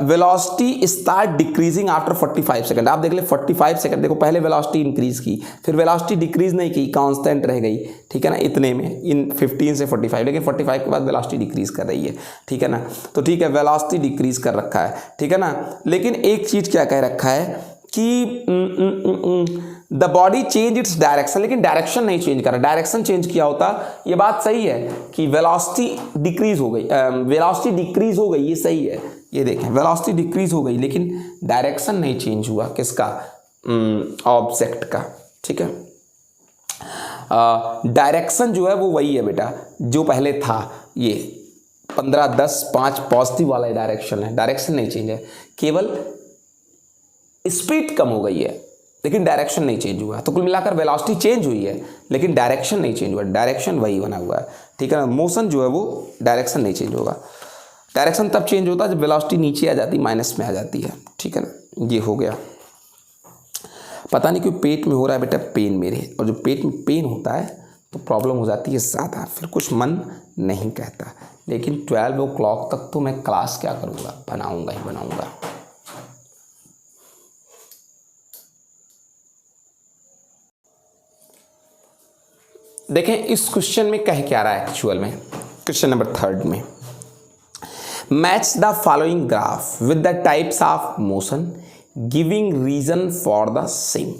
Speaker 1: velocity start decreasing after 45 second. आप देख ले 45 सेकंड, देखो पहले वेलोसिटी इंक्रीज की, फिर वेलोसिटी डिक्रीज नहीं की, कांस्टेंट रह गई, ठीक है ना, इतने में इन 15 से 45, लेकिन 45 के बाद वेलोसिटी डिक्रीज कर रही है, ठीक है ना। तो ठीक है वेलोसिटी डिक्रीज कर रखा है, ठीक है ना। लेकिन एक चीज़ क्या कह रखा है कि the body change its direction, लेकिन डायरेक्शन नहीं चेंज कर रहा। डायरेक्शन चेंज किया होता, ये बात सही है कि वेलोसिटी डिक्रीज हो गई, वेलोसिटी डिक्रीज हो गई, ये सही है, ये देखें वेलोसिटी डिक्रीज हो गई, लेकिन डायरेक्शन नहीं चेंज हुआ, किसका, ऑब्जेक्ट का, ठीक है। डायरेक्शन जो है वो वही है बेटा जो पहले था, ये 15 10 5 पॉजिटिव वाला डायरेक्शन है, डायरेक्शन नहीं चेंज है, केवल स्पीड कम हो गई है लेकिन डायरेक्शन नहीं चेंज हुआ। तो कुल मिलाकर वेलोसिटी चेंज हुई है लेकिन डायरेक्शन नहीं चेंज हुआ, डायरेक्शन वही बना हुआ है, ठीक है ना। मोशन जो है वो डायरेक्शन नहीं चेंज होगा, डायरेक्शन तब चेंज होता है जब वेलोसिटी नीचे आ जाती, माइनस में आ जाती है, ठीक है ना। ये हो गया। पता नहीं क्यों पेट में हो रहा है बेटा पेन मेरे, और जब पेट में पेन होता है तो प्रॉब्लम हो जाती है ज़्यादा, फिर कुछ मन नहीं कहता। लेकिन 12 o'clock तक तो मैं क्लास क्या करूँगा, बनाऊँगा ही बनाऊँगा। देखें इस क्वेश्चन में कह क्या रहा है एक्चुअल में, क्वेश्चन नंबर 3 में, match the following graph with the types of motion giving reason for the same.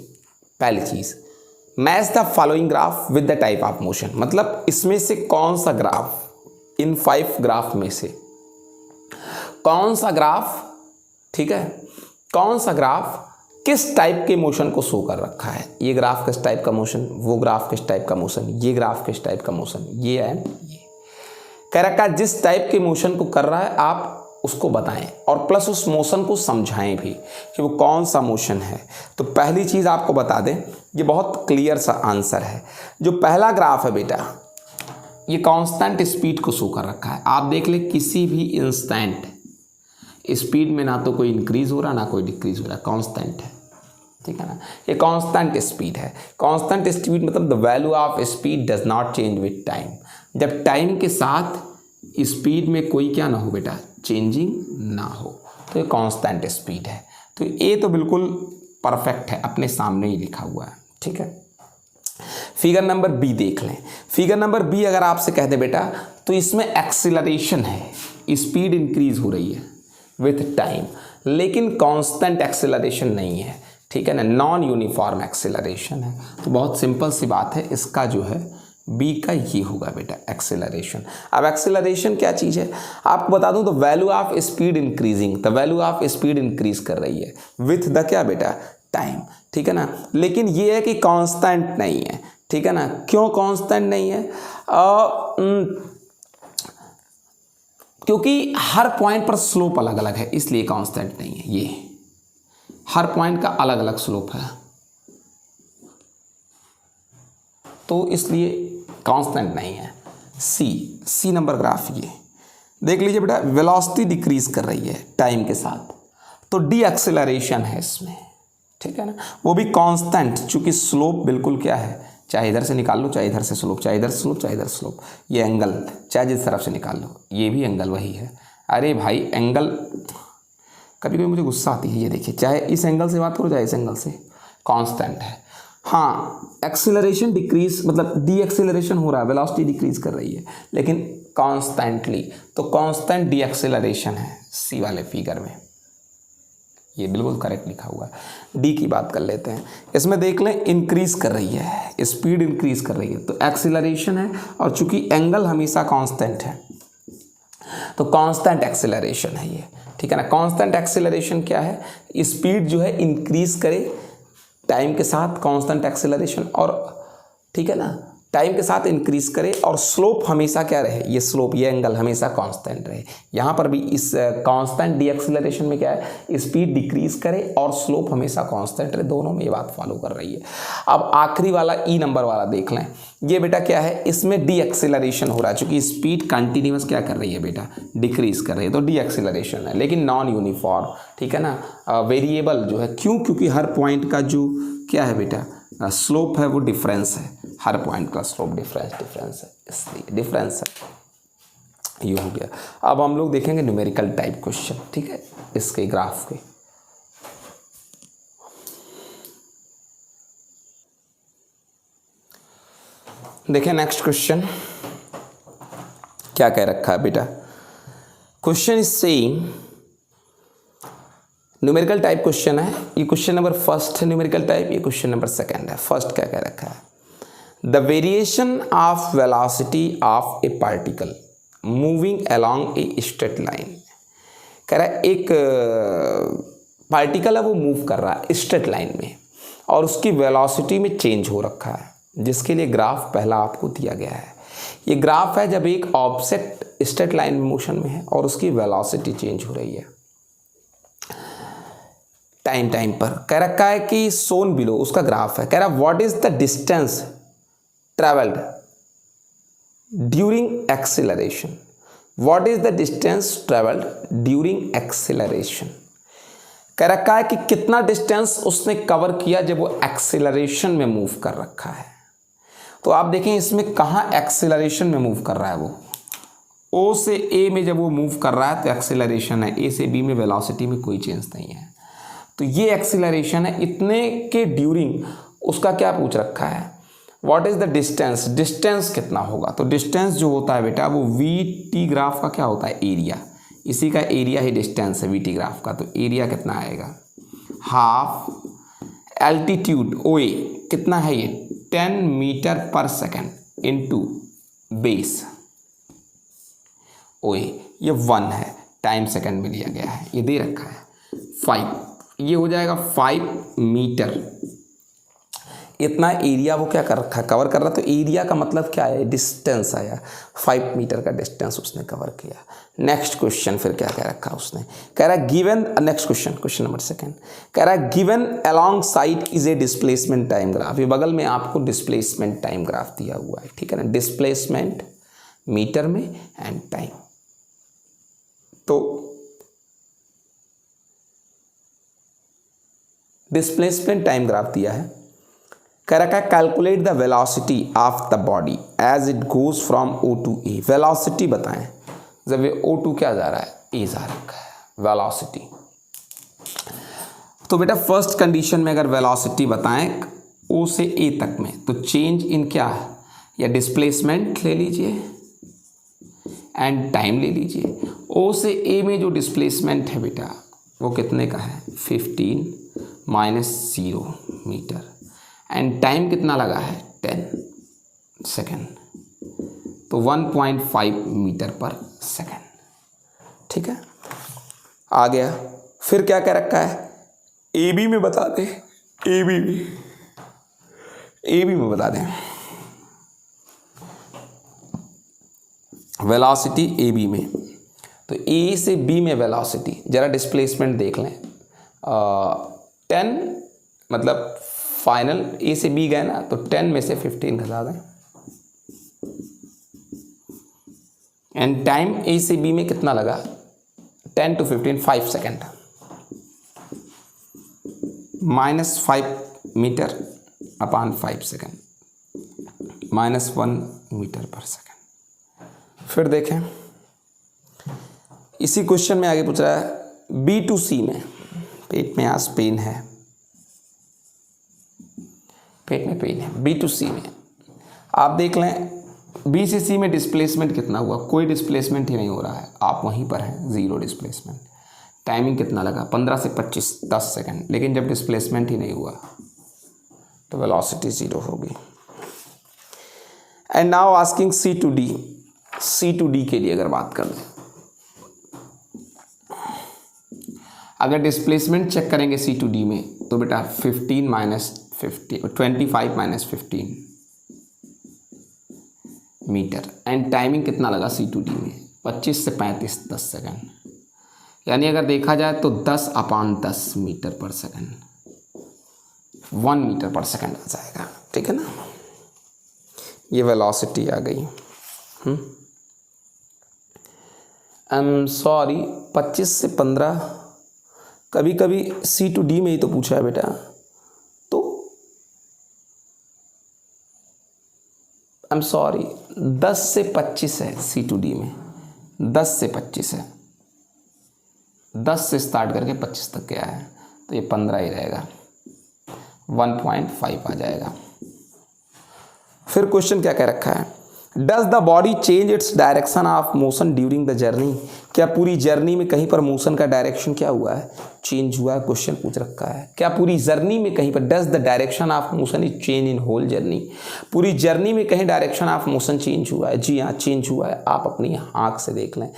Speaker 1: पहली चीज match the following graph with the type of motion, मतलब इसमें से कौन सा ग्राफ, इन 5 ग्राफ में से कौन सा ग्राफ, ठीक है, कौन सा ग्राफ किस टाइप के मोशन को शो कर रखा है। ये ग्राफ किस टाइप का मोशन, वो ग्राफ किस टाइप का मोशन, ये ग्राफ किस टाइप का मोशन, ये है ये। कह रखा है जिस टाइप के मोशन को कर रहा है आप उसको बताएं और प्लस उस मोशन को समझाएं भी कि वो कौन सा मोशन है। तो पहली चीज़ आपको बता दें, ये बहुत क्लियर सा आंसर है। जो पहला ग्राफ है बेटा ये कांस्टेंट स्पीड को शो कर रखा है। आप देख ले किसी भी इंस्टेंट स्पीड में ना तो कोई इंक्रीज हो रहा ना कोई डिक्रीज हो रहा, कांस्टेंट है, ठीक है ना। ये कांस्टेंट स्पीड है। कांस्टेंट स्पीड मतलब the value of speed does not change with time. जब टाइम के साथ स्पीड में कोई क्या ना हो बेटा, चेंजिंग ना हो, तो ये कांस्टेंट स्पीड है। तो ये तो बिल्कुल परफेक्ट है, अपने सामने ही लिखा हुआ है, ठीक है। फिगर नंबर बी देख लें। फिगर नंबर बी अगर आपसे कह दे बेटा तो इसमें एक्सीलरेशन है, स्पीड इंक्रीज हो रही है विथ टाइम, लेकिन कांस्टेंट एक्सीलरेशन नहीं है, ठीक है ना, नॉन यूनिफॉर्म एक्सीलरेशन है। तो बहुत सिंपल सी बात है, इसका जो है बी का ये होगा बेटा एक्सीलरेशन। अब एक्सीलरेशन क्या चीज़ है आपको बता दूं, तो value of speed increasing, the value of speed increase कर रही है विथ द क्या बेटा, टाइम, ठीक है ना। लेकिन ये है कि कांस्टेंट नहीं है, ठीक है ना। क्यों कांस्टेंट नहीं है? क्योंकि हर पॉइंट पर स्लोप अलग अलग है, इसलिए कांस्टेंट नहीं है। ये हर पॉइंट का अलग अलग स्लोप है, तो इसलिए कांस्टेंट नहीं है। सी नंबर ग्राफ ये देख लीजिए बेटा, वेलोसिटी डिक्रीज कर रही है टाइम के साथ, तो डी एक्सेलरेशन है इसमें, ठीक है ना। वो भी कांस्टेंट, चूंकि स्लोप बिल्कुल क्या है, चाहे इधर से निकाल लो, चाहे इधर से स्लोप, चाहे इधर स्लोप, चाहे इधर स्लोप, ये एंगल चाहे जिस तरफ से निकाल लो, ये भी एंगल वही है। अरे भाई एंगल, कभी कभी मुझे गुस्सा आती है, ये देखिए, चाहे इस एंगल से बात करो चाहे इस एंगल से, कांस्टेंट है। हाँ, एक्सीलरेशन डिक्रीज, मतलब डी एक्सीलरेशन हो रहा है, वेलोसिटी डिक्रीज कर रही है, लेकिन कॉन्स्टेंटली, तो कांस्टेंट डी एक्सीलरेशन है सी वाले फिगर में, ये बिल्कुल करेक्ट लिखा हुआ है। डी की बात कर लेते हैं, इसमें देख लें इंक्रीज कर रही है, स्पीड इंक्रीज कर रही है, तो एक्सीलरेशन है, और चूंकि एंगल हमेशा कांस्टेंट है तो कांस्टेंट एक्सीलरेशन है ये, ठीक है ना। कांस्टेंट एक्सीलरेशन क्या है, स्पीड जो है इंक्रीज करे टाइम के साथ, कांस्टेंट एक्सीलरेशन, और ठीक है ना, टाइम के साथ इंक्रीज करे, और स्लोप हमेशा क्या रहे, ये स्लोप, ये एंगल हमेशा कांस्टेंट रहे। यहाँ पर भी इस कांस्टेंट डी एक्सीलरेशन में क्या है, स्पीड डिक्रीज करे और स्लोप हमेशा कांस्टेंट रहे, दोनों में ये बात फॉलो कर रही है। अब आखिरी वाला ई नंबर वाला देख लें, ये बेटा क्या है, इसमें डी एक्सीलरेशन हो रहा है, चूंकि स्पीड कंटिन्यूस क्या कर रही है बेटा, डिक्रीज कर रही है, तो डी एक्सीलरेशन है, लेकिन नॉन यूनिफॉर्म, ठीक है ना, वेरिएबल जो है, क्यों, क्योंकि हर पॉइंट का जो क्या है बेटा स्लोप है वो डिफरेंस है, हर पॉइंट का स्लोप डिफरेंस है, इसलिए डिफरेंस है। ये हो गया। अब हम लोग देखेंगे न्यूमेरिकल टाइप क्वेश्चन, ठीक है, इसके ग्राफ के। देखें नेक्स्ट क्वेश्चन क्या कह रखा है बेटा। Question is saying, numerical type question है, ये क्वेश्चन नंबर फर्स्ट है न्यूमेरिकल टाइप, ये क्वेश्चन नंबर सेकंड है। फर्स्ट क्या कह रखा है, the variation of velocity of A particle moving along a straight line. कह रहा है एक पार्टिकल है वो मूव कर रहा है स्ट्रेट लाइन में, और उसकी वेलोसिटी में चेंज हो रखा है, जिसके लिए ग्राफ पहला आपको दिया गया है। ये ग्राफ है जब एक ऑब्जेक्ट स्ट्रेट लाइन में मोशन में है और उसकी वेलोसिटी चेंज हो रही है टाइम पर। कह रखा है कि सोन बिलो, उसका ग्राफ है। कह रहा है what is the distance travelled during acceleration, what is the distance travelled during acceleration. कह रखा है कि कितना डिस्टेंस उसने कवर किया जब वो एक्सीलरेशन में मूव कर रखा है। तो आप देखें इसमें कहाँ एक्सीलरेशन में मूव कर रहा है, वो ओ से ए में जब वो मूव कर रहा है तो एक्सीलरेशन है, ए से बी में वेलोसिटी में कोई चेंज नहीं है, तो ये एक्सीलरेशन है। इतने के ड्यूरिंग उसका क्या पूछ रखा है, what is the distance, distance कितना होगा। तो डिस्टेंस जो होता है बेटा वो वी टी ग्राफ का क्या होता है, एरिया, इसी का एरिया ही डिस्टेंस है वी टी ग्राफ का। तो एरिया कितना आएगा, हाफ एल्टीट्यूड ओ ए कितना है, ये 10 मीटर पर सेकेंड इंटू बेस ओ ए, ये 1 है, टाइम सेकेंड में लिया गया है, ये दे रखा है 5, ये हो जाएगा 5 मीटर। इतना एरिया वो क्या कर रखा है, कवर कर रहा। तो एरिया का मतलब क्या है, डिस्टेंस आया, 5 मीटर का डिस्टेंस उसने कवर किया। नेक्स्ट क्वेश्चन फिर क्या कह रखा उसने, कह रहा है given, next question, question number second, कह रहा है given along side is a displacement time graph. ये बगल में आपको डिस्प्लेसमेंट टाइम ग्राफ दिया हुआ है, ठीक है ना, डिस्प्लेसमेंट मीटर में एंड टाइम। तो डिस्प्लेसमेंट टाइम ग्राफ दिया है, कह रखा है calculate the velocity of the body as it goes from O to A. Velocity बताएं, जब ये O2 क्या जा रहा है, ए जा रखा है वेलोसिटी। तो बेटा फर्स्ट कंडीशन में अगर वेलोसिटी बताएं O से A तक में, तो चेंज इन क्या है, या डिस्प्लेसमेंट ले लीजिए एंड टाइम ले लीजिए। O से A में जो डिस्प्लेसमेंट है बेटा वो कितने का है, 15 - 0 मीटर, एंड टाइम कितना लगा है, 10 सेकेंड, तो 1.5 मीटर पर सेकेंड। ठीक है, आ गया। फिर क्या कह रखा है, ए बी में बता दें, ए बी में बता दें वेलोसिटी ए बी में। तो ए से बी में वेलोसिटी, जरा डिस्प्लेसमेंट देख लें, 10 मतलब फाइनल ए से बी गए ना, तो 10 में से 15 घटा दें, एंड टाइम ए से बी में कितना लगा, 10 to 15 5 second, -5 metre upon 5 second, -1 metre पर सेकेंड। फिर देखें इसी क्वेश्चन में आगे पूछ रहा है बी टू सी में, पेट में आज पेन है, पेट में पेन है, बी टू सी में आप देख लें, बी से सी में डिस्प्लेसमेंट कितना हुआ, कोई डिस्प्लेसमेंट ही नहीं हो रहा है, आप वहीं पर हैं, ज़ीरो डिस्प्लेसमेंट। टाइमिंग कितना लगा, 15 से 25 10 सेकेंड, लेकिन जब डिस्प्लेसमेंट ही नहीं हुआ तो वेलोसिटी 0 होगी। And now asking C to D, C to D के लिए अगर बात कर लें, अगर डिस्प्लेसमेंट चेक करेंगे सी टू डी में, तो बेटा 25 - 15 मीटर, एंड टाइमिंग कितना लगा सी टू डी में, 25 से 35 10 सेकेंड, यानी अगर देखा जाए तो 10/10 मीटर पर सेकेंड, 1 मीटर पर सेकेंड आ जाएगा। ठीक है ना, ये वेलोसिटी आ गई। सॉरी 25 से 15, कभी कभी सी टू डी में ही तो पूछा है बेटा, तो सॉरी 10 से 25 है सी टू डी में, 10 से 25 है, 10 से स्टार्ट करके 25 तक गया है, तो ये 15 ही रहेगा, 1.5 आ जाएगा। फिर क्वेश्चन क्या कह रखा है, does the body change its direction of motion during the journey, क्या पूरी जर्नी में कहीं पर मोशन का डायरेक्शन क्या हुआ है, चेंज हुआ है। क्वेश्चन पूछ रखा है क्या पूरी जर्नी में कहीं पर, does the direction of motion is change in whole journey, पूरी जर्नी में कहीं डायरेक्शन ऑफ मोशन चेंज हुआ है। जी हाँ, चेंज हुआ है। आप अपनी आँख से देख लें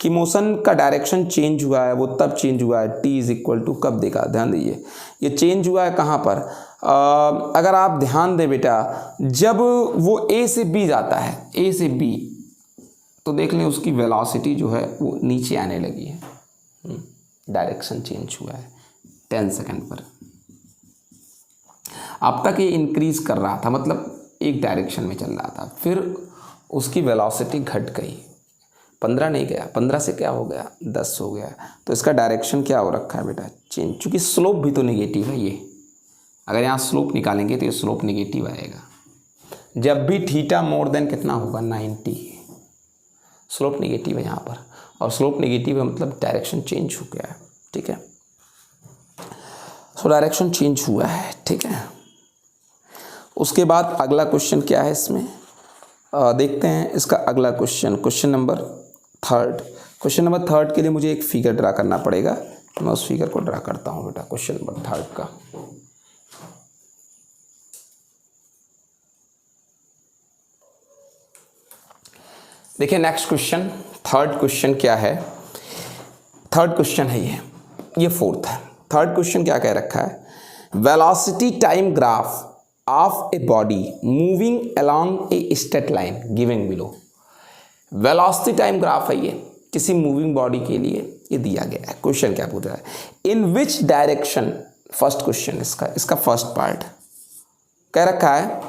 Speaker 1: कि मोशन का डायरेक्शन चेंज हुआ है, वो तब चेंज हुआ है t = कब देखा, ध्यान दीजिए, ये चेंज हुआ है कहाँ पर, अगर आप ध्यान दें बेटा, जब वो A से B जाता है, A से B, तो देख लें उसकी वेलोसिटी जो है वो नीचे आने लगी है, डायरेक्शन चेंज हुआ है 10 सेकेंड पर। अब तक ये इंक्रीज कर रहा था, मतलब एक डायरेक्शन में चल रहा था, फिर उसकी वेलोसिटी घट गई, 15 नहीं गया, 15 से क्या हो गया, 10 हो गया, तो इसका डायरेक्शन क्या हो रखा है बेटा, चेंज। चूँकि स्लोप भी तो नेगेटिव है, ये अगर यहाँ स्लोप निकालेंगे तो ये स्लोप नेगेटिव आएगा। जब भी थीटा मोर देन कितना होगा, 90, स्लोप नेगेटिव है यहाँ पर, और स्लोप नेगेटिव है मतलब डायरेक्शन चेंज हो गया है। ठीक है, सो डायरेक्शन चेंज हुआ है। ठीक है, उसके बाद अगला क्वेश्चन क्या है इसमें, देखते हैं इसका अगला question, question number 3। Question number 3 के लिए मुझे एक फिगर ड्रा करना पड़ेगा, तो मैं उस फिगर को ड्रा करता हूँ बेटा, क्वेश्चन नंबर 3 का। देखिए नेक्स्ट क्वेश्चन, 3rd क्वेश्चन क्या है, 3rd क्वेश्चन है ये 4th है। 3rd क्वेश्चन क्या कह रखा है, velocity time graph of a body moving along a straight line given below. Velocity time graph है ये किसी मूविंग बॉडी के लिए, ये दिया गया है। क्वेश्चन क्या पूछ रहा है, in which direction, first question इसका फर्स्ट पार्ट कह रखा है,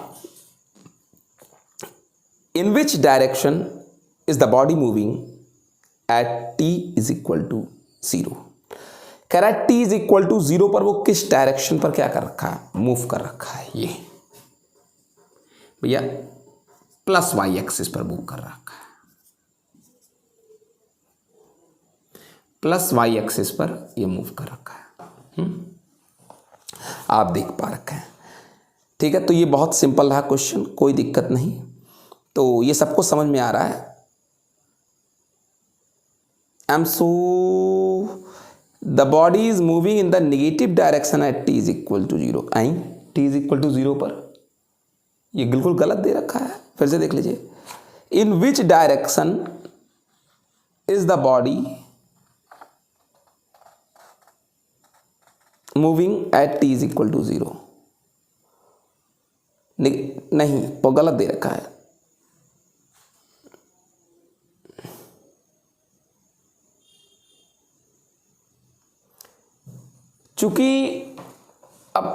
Speaker 1: in which direction is the body moving at t = 0। कह रहा है t = 0 पर वो किस डायरेक्शन पर क्या कर रखा है, मूव कर रखा है। ये भैया +y एक्सिस पर मूव कर रखा है। प्लस वाई एक्सिस पर ये मूव कर रखा है। आप देख पा रखे हैं, ठीक है। तो ये बहुत सिंपल रहा क्वेश्चन, कोई दिक्कत नहीं। तो ये सबको समझ में आ रहा है। So the body is moving in the negative direction at T is equal to 0। I t is equal to 0 पर ये बिल्कुल गलत दे रखा है, फिर से देख लीजिए। In which direction is the body moving at T is equal to 0। नहीं, वो गलत दे रखा है। चूंकि अब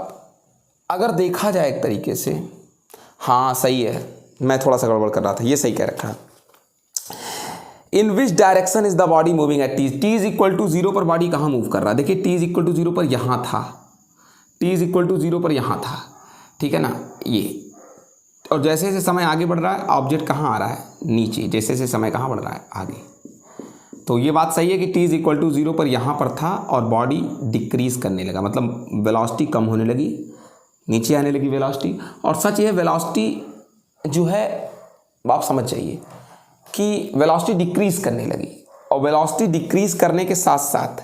Speaker 1: अगर देखा जाए एक तरीके से, हाँ सही है, मैं थोड़ा सा गड़बड़ कर रहा था, ये सही कह रखा है। In which direction is the body moving at T, T is equal to 0 पर बॉडी कहाँ मूव कर रहा है? देखिए टी इज इक्वल टू 0 पर यहाँ था, टी इज इक्वल टू 0 पर यहाँ था, ठीक है ना ये। और जैसे जैसे समय आगे बढ़ रहा है ऑब्जेक्ट कहाँ आ रहा है? नीचे। जैसे जैसे समय कहाँ बढ़ रहा है? आगे। तो ये बात सही है कि टी इज इक्वल टू 0 पर यहाँ पर था और बॉडी डिक्रीज करने लगा, मतलब वेलोसिटी कम होने लगी, नीचे आने लगी वेलोसिटी। और सच ये वेलोसिटी जो है आप समझ जाइए कि वेलोसिटी डिक्रीज करने लगी, और वेलोसिटी डिक्रीज करने के साथ साथ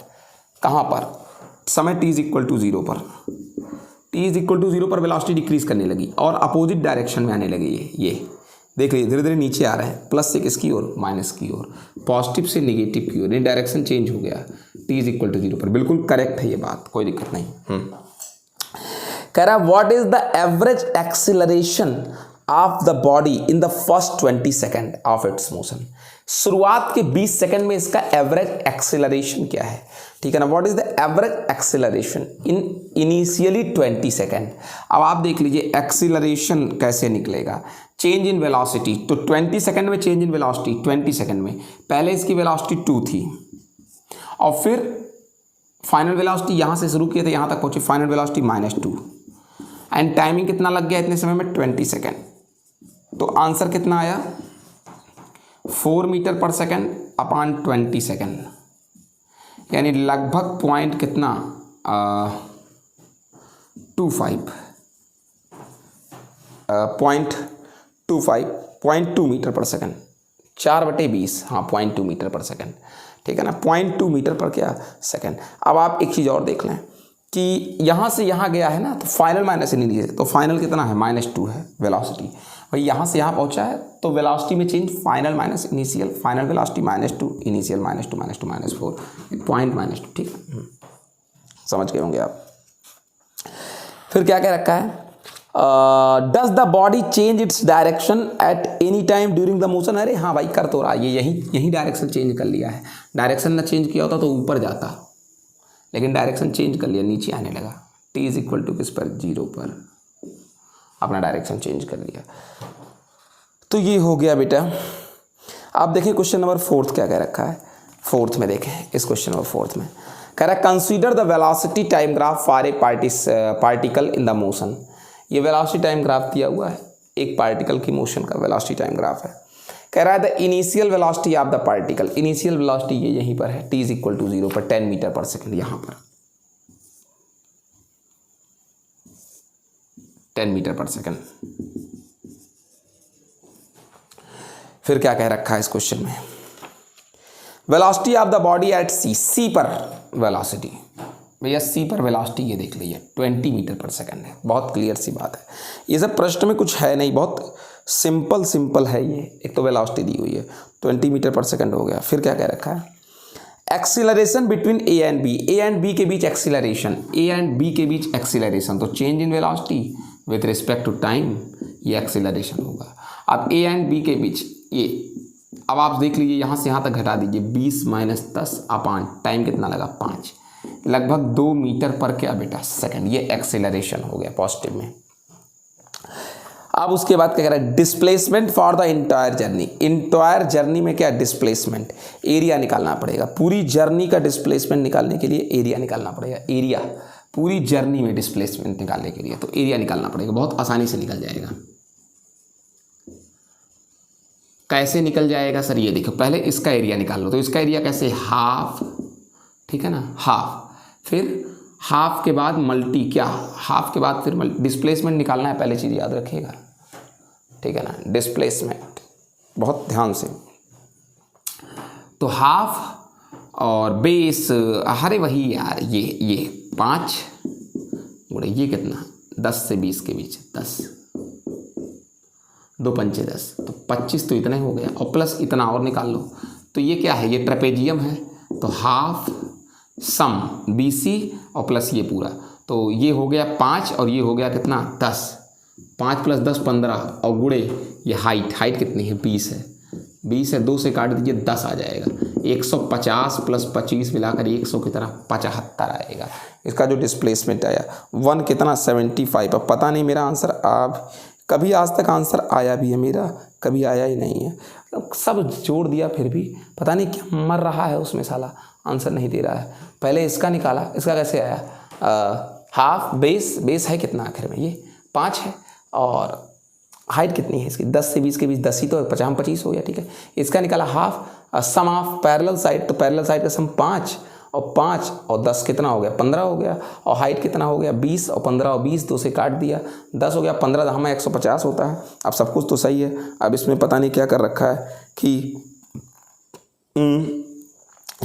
Speaker 1: कहाँ पर? समय टी इज इक्वल टू 0 पर, टी इज इक्वल टू 0 पर वेलोसिटी डिक्रीज करने लगी और अपोजिट डायरेक्शन में आने लगी। ये देख लीजिए धीरे धीरे नीचे आ रहा है, प्लस से किसकी ओर? माइनस की ओर, पॉजिटिव से नेगेटिव की ओर, डायरेक्शन चेंज हो गया टी इज इक्वल टू 0 पर। बिल्कुल करेक्ट है ये बात, कोई दिक्कत नहीं। कह रहा what is the average acceleration of the body in the first 20 second of its motion. शुरुआत के 20 सेकेंड में इसका एवरेज एक्सीलरेशन क्या है? ठीक है ना। What is the average acceleration in initially 20 second. अब आप देख लीजिए एक्सीलरेशन कैसे निकलेगा, चेंज इन वेलोसिटी। तो 20 सेकेंड में चेंज इन वेलोसिटी, 20 सेकेंड में पहले इसकी वेलोसिटी 2 थी और फिर फाइनल वेलोसिटी यहाँ से शुरू किए थे यहाँ तक पहुंची, फाइनल वेलोसिटी -2 एंड टाइमिंग कितना लग गया इतने समय में? 20 सेकेंड। तो आंसर कितना आया? 4 मीटर पर सेकेंड अपॉन 20 सेकेंड, यानी लगभग पॉइंट कितना 0.2 मीटर पर सेकेंड, 4/20, हाँ 0.2 मीटर पर सेकेंड, ठीक है ना, 0.2 मीटर पर क्या सेकेंड। अब आप एक चीज़ और देख लें कि यहाँ से यहाँ गया है ना, तो फाइनल माइनस नहीं लिए, तो फाइनल कितना है? -2 है वेलोसिटी। भाई यहाँ से यहाँ पहुँचा है तो वेलोसिटी में change, final minus initial, final velocity -2, initial -2, -4, point -2, ठीक है, समझ गए होंगे आप। फिर क्या क्या रखा है? Does the body change its direction at any time during the motion. अरे हाँ भाई कर तो रहा, ये यही डायरेक्शन चेंज कर लिया है। डायरेक्शन ना चेंज किया होता तो ऊपर जाता, लेकिन डायरेक्शन चेंज कर लिया, नीचे आने लगा। टी इज इक्वल टू किस पर? 0 पर अपना डायरेक्शन चेंज कर लिया। तो ये हो गया बेटा। आप देखिए क्वेश्चन नंबर 4 क्या कह रखा है। 4 में देखें, इस क्वेश्चन नंबर 4 में कह रहा है consider the velocity time graph for a particle in the motion. ये वेलोसिटी टाइम ग्राफ दिया हुआ है, एक पार्टिकल की मोशन का वेलोसिटी टाइम ग्राफ है। कह रहा है the initial velocity of the particle, initial velocity ये यहीं पर है, टी इज इक्वल टू 0 पर 10 मीटर पर सेकेंड, यहाँ पर 10 मीटर पर सेकेंड। फिर क्या कह रखा है इस क्वेश्चन में? Velocity of the body at C, C पर वेलोसिटी, भैया सी पर वेलोसिटी ये देख लीजिए 20 मीटर पर सेकेंड है। बहुत क्लियर सी बात है, ये सब प्रश्न में कुछ है नहीं, बहुत सिंपल है ये। एक तो वेलोसिटी दी हुई है 20 मीटर पर सेकेंड हो गया। फिर क्या कह रखा है? Acceleration between A and B, A and B के बीच एक्सीलरेशन, ए एंड बी के बीच एक्सीलरेशन, तो change in velocity with respect to time, ये एक्सीलरेशन होगा। अब ए एंड बी के बीच ये, अब आप देख लीजिए यहाँ से यहाँ तक घटा दीजिए, 20 - 10 अपॉन टाइम कितना लगा? 5, लगभग 2 मीटर पर क्या बेटा? सेकेंड। ये एक्सीलरेशन हो गया पॉजिटिव में। अब उसके बाद क्या कह रहा है? Displacement for the entire journey, entire journey में क्या? डिस्प्लेसमेंट, एरिया निकालना पड़ेगा। पूरी जर्नी का डिस्प्लेसमेंट निकालने के लिए एरिया निकालना पड़ेगा। एरिया पूरी जर्नी में डिस्प्लेसमेंट निकालने के लिए तो एरिया निकालना पड़ेगा, बहुत आसानी से निकल जाएगा। कैसे निकल जाएगा सर? ये देखो, पहले इसका एरिया निकाल लो, तो इसका एरिया कैसे? हाफ ठीक है ना, हाफ, फिर हाफ के बाद मल्टी, क्या हाफ के बाद फिर डिस्प्लेसमेंट निकालना है, पहले चीज़ याद रखिएगा, ठीक है ना, डिस्प्लेसमेंट बहुत ध्यान से। तो हाफ और बेस, अरे वही यार, ये 5 गुणे ये कितना, 10 से 20 के बीच, 10, 2 पंचे 10, तो 25 तो इतना ही हो गया, और प्लस इतना और निकाल लो। तो ये क्या है, ये ट्रेपेजियम है, तो हाफ सम BC और प्लस ये पूरा, तो ये हो गया 5 और ये हो गया कितना, 10, 5 + 10 15, और गुणे ये हाइट कितनी है, 20 है, 20 है, 2 से काट दीजिए 10 आ जाएगा, 150 + 25 मिलाकर 100 की तरह 75 आएगा। इसका जो डिस्प्लेसमेंट आया 1 कितना 75। अब पता नहीं मेरा आंसर, आप कभी आज तक आंसर आया भी है मेरा, कभी आया ही नहीं है, सब जोड़ दिया फिर भी पता नहीं क्या मर रहा है उसमें, साला आंसर नहीं दे रहा है। पहले इसका निकाला, इसका कैसे आया, हाफ बेस है कितना आखिर में, ये 5 है, और हाइट कितनी है इसकी, 10 से 20 के बीच, 10 ही तो 50 25 हो गया, ठीक है। इसका निकाला half, sum of parallel side, तो पैरेलल साइड का सम 5 और 10 कितना हो गया, 15 हो गया, और हाइट कितना हो गया 20 और 15 और 20 2 से काट दिया, 10 हो गया, 15 हमें 150 होता है। अब सब कुछ तो सही है, अब इसमें पता नहीं क्या कर रखा है कि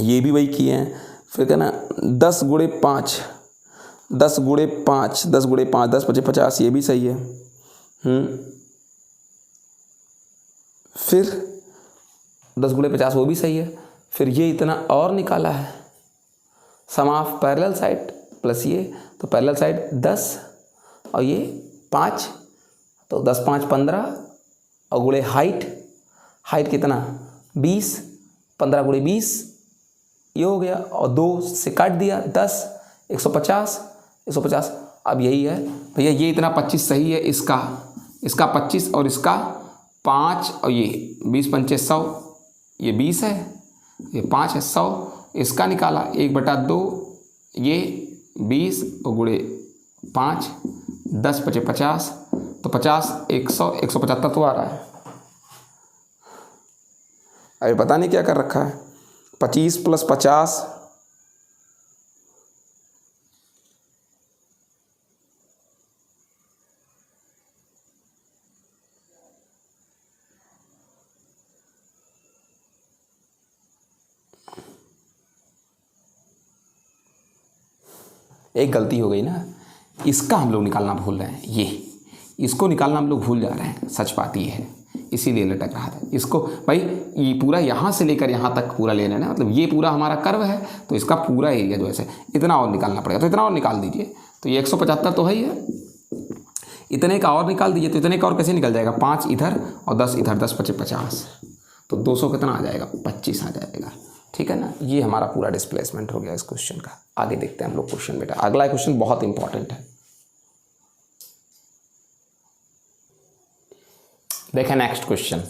Speaker 1: ये भी वही किए हैं, फिर कहना 10 गुणे 5, 10 गुणे 5, 10 गुणे 5, 10 × 5 = 50, ये भी सही है। फिर 10 गुणे 50 वो भी सही है, फिर ये इतना और निकाला है, सम ऑफ पैरेलल साइड प्लस ये, तो पैरेलल साइड 10 और ये 5, तो 10 × 5 = 15, और गुणे हाइट कितना 20, 15 × 20 ये हो गया, और 2 से काट दिया 10, 150। अब यही है भैया, ये इतना 25 सही है, इसका 25 और इसका 5 और ये 20 × 5 = 100, ये 20 है, ये 5 है 100, इसका निकाला 1/2, ये 20 और गुणे 5, 10 × 5 = 50, तो 50 100 175 तो आ रहा है। अभी पता नहीं क्या कर रखा है, 25 + 50 एक गलती हो गई ना, इसका हम लोग निकालना भूल रहे हैं, इसको निकालना हम लोग भूल जा रहे हैं, सच बात ये है, इसीलिए लटक रहा था। इसको भाई ये पूरा यहाँ से लेकर यहाँ तक पूरा लेना है ना, मतलब ये पूरा हमारा कर्व है, तो इसका पूरा एरिया जो है इतना और निकालना पड़ेगा, तो इतना और निकाल दीजिए, तो ये 175 तो है ही है, इतने का और निकाल दीजिए, तो इतने का और कैसे निकल जाएगा, 5 इधर और 10 इधर, 10 × 5 = 50, तो 200 कितना आ जाएगा, 25 आ जाएगा, ठीक है ना। ये हमारा पूरा डिस्प्लेसमेंट हो गया इस क्वेश्चन का। आगे देखते हैं हम लोग क्वेश्चन बेटा, अगला क्वेश्चन बहुत इंपॉर्टेंट है, देखें नेक्स्ट क्वेश्चन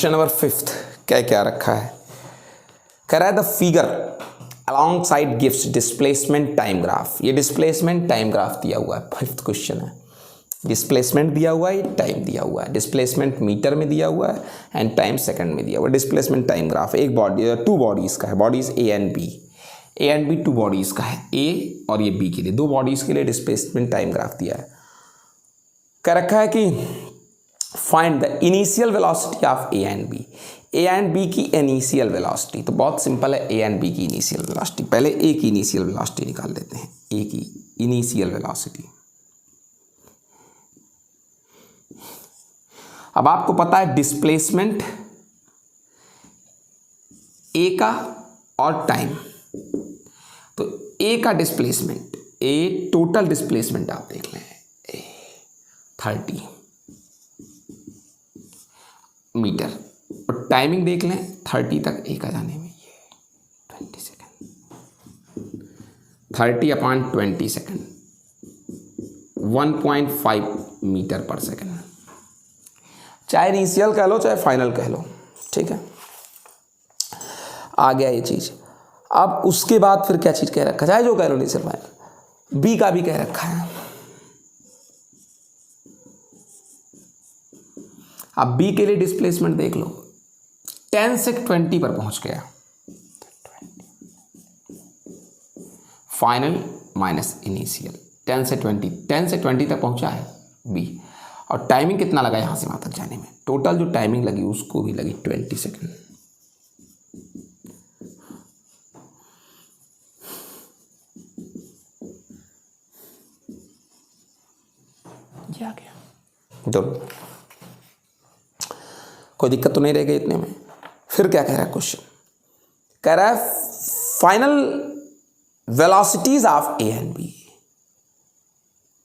Speaker 1: नंबर 5 क्या रखा है, कह रहा है the figure along side gives displacement time graph. ये डिस्प्लेसमेंट टाइम ग्राफ दिया हुआ है, 5th क्वेश्चन है, डिस्प्लेसमेंट दिया हुआ है, टाइम दिया हुआ है, डिस्प्लेसमेंट मीटर में दिया हुआ है एंड टाइम सेकंड में दिया हुआ है। डिस्प्लेसमेंट टाइम ग्राफ एक बॉडी 2 बॉडीज़ का है, bodies A and B 2 bodies का है, A और ये B के लिए 2 बॉडीज़ के लिए डिस्प्लेसमेंट टाइम ग्राफ दिया है। कह रखा है कि find the initial velocity of A and B की इनिशियल वेलोसिटी। तो बहुत सिंपल है, A एंड B की इनिशियल वेलोसिटी, पहले A की इनिशियल वेलोसिटी निकाल लेते हैं, A की इनिशियल वेलोसिटी। अब आपको पता है डिस्प्लेसमेंट A का और टाइम, तो A का डिस्प्लेसमेंट, A टोटल डिस्प्लेसमेंट आप देख लें 30 मीटर, और टाइमिंग देख लें 30 तक A का जाने में ये 20 सेकेंड, 30/20 सेकेंड 1.5 मीटर पर सेकेंड, चाहे इनिशियल कह लो चाहे फाइनल कह लो, ठीक है। आ गया ये चीज़। अब उसके बाद फिर क्या चीज़ कह रखा है, चाहे जो कह लो इनिशियल फाइनल, B का भी कह रखा है। अब B के लिए डिस्प्लेसमेंट देख लो, 10 से 20 पर पहुंच गया, फाइनल माइनस इनिशियल, 10 से 20, 10 से 20 तक पहुंचा है बी, और टाइमिंग कितना लगा यहाँ से वहाँ तक जाने में, टोटल जो टाइमिंग लगी उसको भी लगी 20 सेकेंड। ये आ गया दोनों, कोई दिक्कत तो नहीं रह गई इतने में। फिर क्या कह रहा है क्वेश्चन, कह रहा है final velocities of A and B.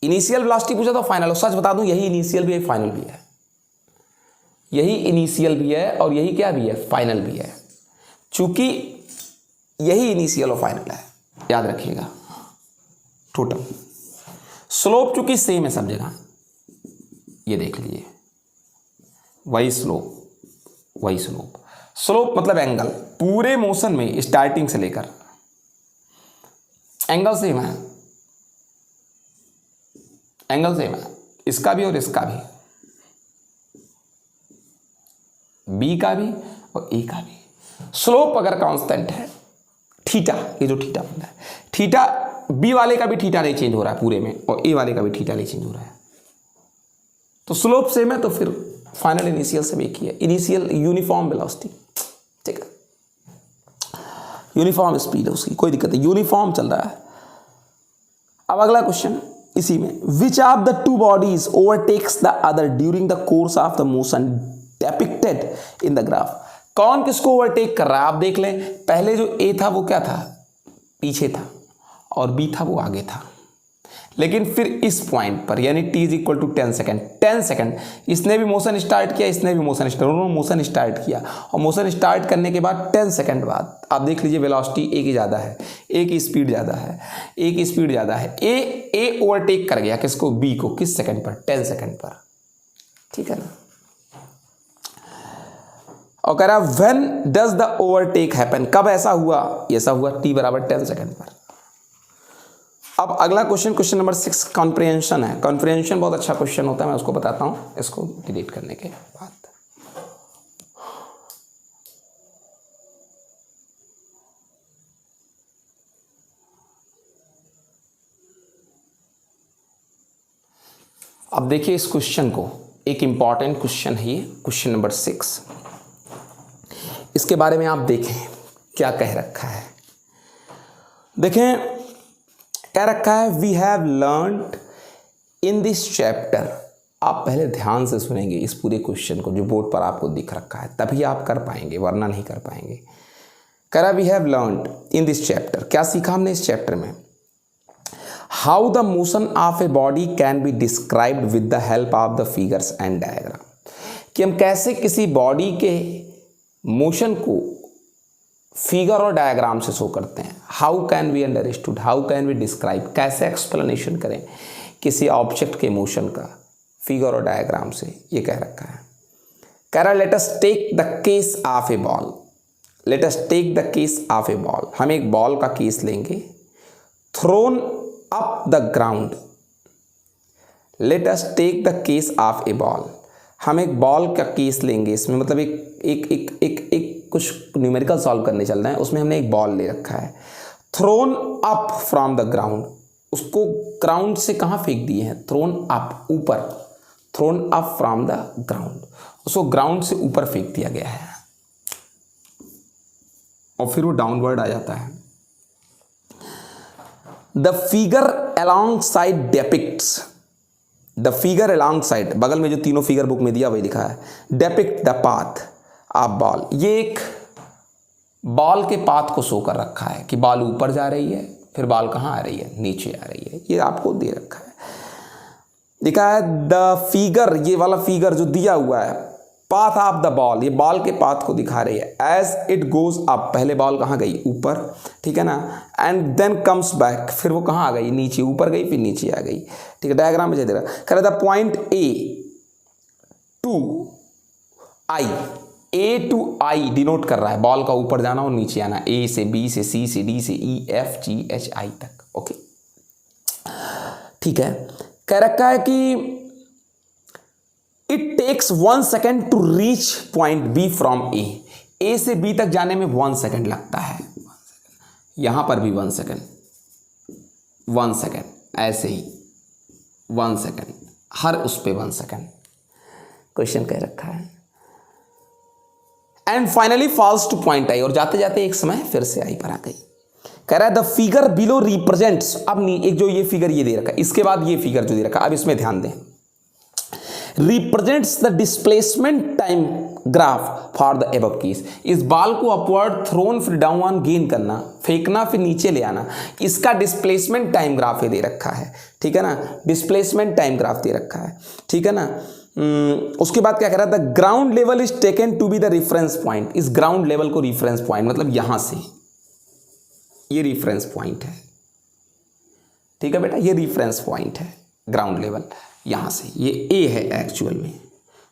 Speaker 1: Initial velocity पूछा तो फाइनल, सच बता दूं यही इनिशियल भी है फाइनल भी है, यही इनिशियल भी है और यही क्या भी है फाइनल भी है, चूंकि यही इनिशियल और फाइनल है, याद रखिएगा। टोटल स्लोप चूंकि सेम है सब जगह, ये देख लीजिए, वही स्लोप वही स्लोप, स्लोप मतलब एंगल, पूरे मोशन में स्टार्टिंग से लेकर एंगल सेम है, एंगल सेम है, इसका भी और इसका भी, बी का भी और ए का भी। स्लोप अगर कांस्टेंट है, थीटा, ये जो थीटा बनता है, थीटा बी वाले का भी थीटा नहीं चेंज हो रहा है पूरे में, और ए वाले का भी थीटा नहीं चेंज हो रहा है, तो स्लोप सेम है, तो फिर फाइनल इनिशियल से एक ही है, इनिशियल यूनिफॉर्म वेलोसिटी, ठीक है, यूनिफॉर्म स्पीड है उसकी, कोई दिक्कत नहीं, यूनिफॉर्म चल रहा है। अब अगला क्वेश्चन इसी में, which of the two bodies overtakes the other during the course of the motion डेपिक्टेड in the graph. कौन किसको ओवरटेक कर रहा है आप देख लें, पहले जो ए था वो क्या था, पीछे था, और बी था वो आगे था, लेकिन फिर इस पॉइंट पर यानी t is equal to 10 second, 10 second इसने भी मोशन स्टार्ट किया, इसने भी मोशन स्टार्ट, उन्होंने मोशन स्टार्ट किया, और मोशन स्टार्ट करने के बाद 10 सेकेंड बाद आप देख लीजिए वेलोसिटी ए की ज़्यादा है, ए की स्पीड ज़्यादा है, ए की स्पीड ज़्यादा है, ए ओवरटेक कर गया किसको, बी को, किस सेकेंड पर, 10 सेकेंड पर, ठीक है ना। और कह रहा when does the overtake happen, कब ऐसा हुआ, ऐसा हुआ t बराबर 10 सेकेंड पर। अब अगला क्वेश्चन, क्वेश्चन नंबर 6 कॉम्प्रिहेंशन है। कॉम्प्रिहेंशन बहुत अच्छा क्वेश्चन होता है, मैं उसको बताता हूँ इसको डिलीट करने के बाद। अब देखिए इस क्वेश्चन को, एक इंपॉर्टेंट क्वेश्चन है ये, क्वेश्चन नंबर 6, इसके बारे में आप देखें क्या कह रखा है। देखें कह रखा है we have learned in this chapter, आप पहले ध्यान से सुनेंगे इस पूरे क्वेश्चन को जो बोर्ड पर आपको दिख रखा है, तभी आप कर पाएंगे वरना नहीं कर पाएंगे। कह रहा we have learned in this chapter, क्या सीखा हमने इस चैप्टर में, how the motion of a body can be described with the help of the figures and diagram, कि हम कैसे किसी बॉडी के मोशन को फिगर और डायग्राम से शो करते हैं। How can we understood, how can we describe, कैसे एक्सप्लेनेशन करें किसी ऑब्जेक्ट के मोशन का फिगर और डायग्राम से, ये कह रखा है। कह रहा let us take the case of a ball, let us take the case of a ball, हम एक बॉल का केस लेंगे, thrown up the ground, let us take the case of a ball, हम एक बॉल का case लेंगे, इसमें मतलब एक कुछ न्यूमेरिकल सॉल्व करने चल रहे हैं, उसमें हमने एक बॉल ले रखा है, throne up from the ground, उसको ग्राउंड से कहाँ फेंक दिए हैं, थ्रोन अप, ऊपर, throne up from the ground, उसको ग्राउंड से ऊपर फेंक दिया गया है, और फिर वो डाउनवर्ड आ जाता है। The figure alongside depicts, the figure alongside, बगल में जो तीनों फिगर बुक में दिया वही लिखा है, depict the path of ball, ये एक बॉल के पाथ को शो कर रखा है कि बॉल ऊपर जा रही है, फिर बॉल कहाँ आ रही है, नीचे आ रही है, ये आपको दे रखा है, लिखा है द फिगर, ये वाला फिगर जो दिया हुआ है, पाथ ऑफ द बॉल, ये बॉल के पाथ को दिखा रही है, एज इट गोज अप, पहले बॉल कहाँ गई, ऊपर, ठीक है ना, एंड देन कम्स बैक, फिर वो कहाँ आ गई, नीचे, ऊपर गई फिर नीचे आ गई, ठीक है। डायग्राम में दे रहा है, कह रहा था point A to I, A to I denote कर रहा है बॉल का ऊपर जाना और नीचे आना, ए से बी से सी से डी से E F G H I तक, ओके, ठीक है। कह रखा है कि it takes 1 second to reach point B from A से बी तक जाने में 1 सेकेंड लगता है, यहां पर भी 1 सेकेंड, 1 सेकेंड, ऐसे ही 1 सेकेंड, हर उस पे 1 सेकेंड क्वेश्चन कह रखा है। And finally falls to point I, और जाते जाते एक समय फिर से आई पर आ गई। कह रहा है द फिगर बिलो रिप्रेजेंट्स, अब नहीं, एक जो ये फिगर ये दे रखा है, इसके बाद ये फिगर जो दे रखा है, अब इसमें ध्यान दें, represents the displacement time graph for the above case. इस बॉल को अपवर्ड थ्रोन फिर डाउन गेन करना, फेंकना फिर नीचे ले आना, इसका डिस्प्लेसमेंट टाइम ग्राफ ये दे रखा है, ठीक है ना, डिस्प्लेसमेंट टाइम ग्राफ दे रखा है, ठीक है ना। उसके बाद क्या कह रहा था, ground level is taken to be the reference point. इस ग्राउंड लेवल को रेफरेंस पॉइंट मतलब यहां से, ये रेफरेंस पॉइंट है, ठीक है बेटा, ये रेफरेंस पॉइंट है ग्राउंड लेवल, यहां से ये ए है एक्चुअल में,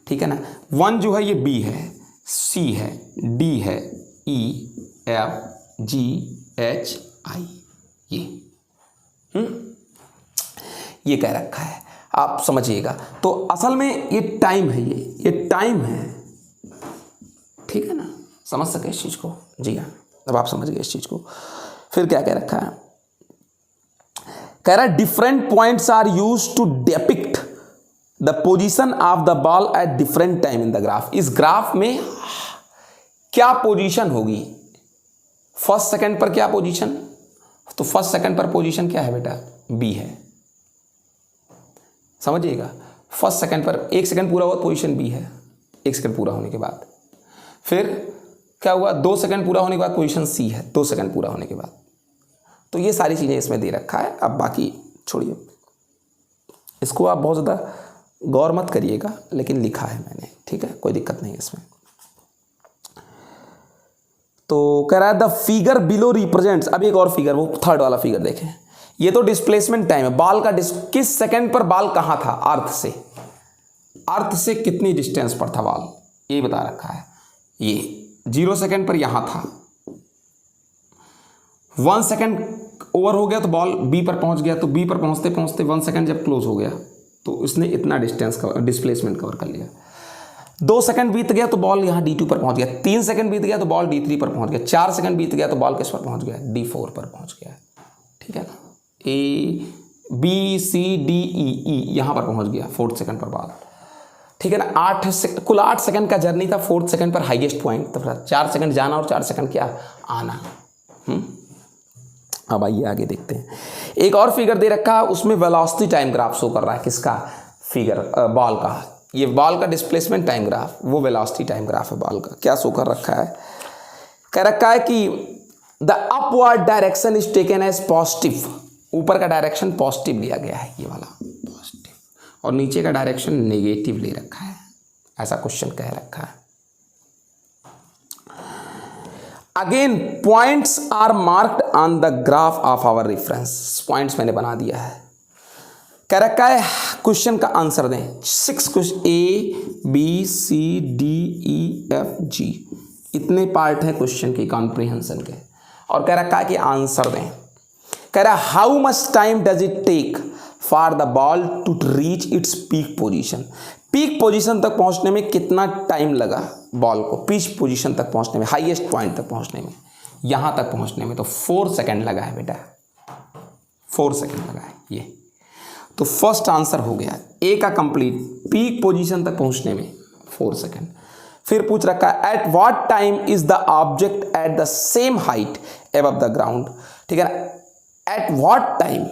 Speaker 1: ठीक है ना। 1 जो है ये बी है, सी है, डी है, E F G H I, ये कह रखा है, आप समझिएगा। तो असल में ये टाइम है, ये टाइम है, ठीक है ना, समझ सके इस चीज को, जी हाँ, अब आप समझ गए इस चीज को। फिर क्या कह रखा है, कह रहा है different points are used to depict the position of the ball at different time in the graph. इस ग्राफ में क्या पोजीशन होगी, फर्स्ट सेकंड पर क्या पोजीशन, तो फर्स्ट सेकंड पर पोजीशन क्या है बेटा, बी है, समझिएगा। फर्स्ट सेकंड पर 1 सेकंड पूरा हुआ पोजीशन बी है, 1 सेकंड पूरा होने के बाद। फिर क्या हुआ, 2 सेकंड पूरा होने के बाद पोजीशन सी है, 2 सेकंड पूरा होने के बाद। तो ये सारी चीज़ें इसमें दे रखा है। अब बाकी छोड़िए, इसको आप बहुत ज़्यादा गौर मत करिएगा, लेकिन लिखा है मैंने, ठीक है, कोई दिक्कत नहीं है इसमें। तो कह रहा है द फिगर बिलो रिप्रेजेंट्स, अब एक और फिगर, वो थर्ड वाला फिगर देखें, ये तो डिस्प्लेसमेंट टाइम है, बॉल का किस सेकंड पर बॉल कहाँ था, अर्थ से कितनी डिस्टेंस पर था बॉल, ये बता रखा है। ये 0 सेकंड पर यहाँ था, 1 सेकंड ओवर हो गया तो बॉल बी पर पहुंच गया, तो बी पर पहुंचते पहुंचते 1 सेकंड जब क्लोज हो गया तो उसने इतना डिस्टेंस का डिस्प्लेसमेंट कवर कर लिया। 2 सेकंड बीत गया तो बॉल यहाँ D2 पर पहुंच गया, 3 सेकंड बीत गया तो बॉल D3 पर पहुंच गया, 4 सेकंड बीत गया तो बॉल किस पर पहुंच गया, D4 पर पहुंच गया, ठीक है ना। A B C D E यहाँ पर पहुंच गया 4th सेकंड पर बॉल, ठीक है ना। कुल 8 सेकंड का जर्नी था, 4th सेकंड पर हाईएस्ट पॉइंट, तो 4 सेकंड जाना और 4 सेकंड क्या आना। अब आइए आगे देखते हैं। एक और फिगर दे रखा है, उसमें वेलोसिटी टाइम ग्राफ शो कर रहा है, किसका, फिगर बॉल का, ये बॉल का डिस्प्लेसमेंट टाइम ग्राफ, वो वेलोसिटी टाइम ग्राफ है बॉल का। क्या शो कर रखा है, कह रखा है कि the upward direction is taken as positive, ऊपर का डायरेक्शन पॉजिटिव लिया गया है, ये वाला पॉजिटिव, और नीचे का डायरेक्शन नेगेटिव ले रखा है, ऐसा क्वेश्चन कह रखा है। Again points are marked on the graph of our reference, points मैंने बना दिया है। कह रखा है क्वेश्चन का आंसर दें, 6 question, A B C D E F G, इतने पार्ट हैं क्वेश्चन के कॉम्प्रिहेंशन के, और कह रखा है कि आंसर दें। कह रहा है how much time does it take for the ball to reach its peak position, peak position तक पहुंचने में कितना टाइम लगा बॉल को, पीक पोजीशन तक पहुंचने में, हाईएस्ट पॉइंट तक पहुंचने में, यहां तक पहुंचने में तो 4 सेकंड लगा है बेटा, 4 सेकंड लगा है ये। तो फर्स्ट आंसर हो गया ए का कंप्लीट, पीक पोजीशन तक पहुंचने में 4 सेकंड। फिर पूछ रखा है at what time is the object at the same height above the ground, ठीक है ना। At what time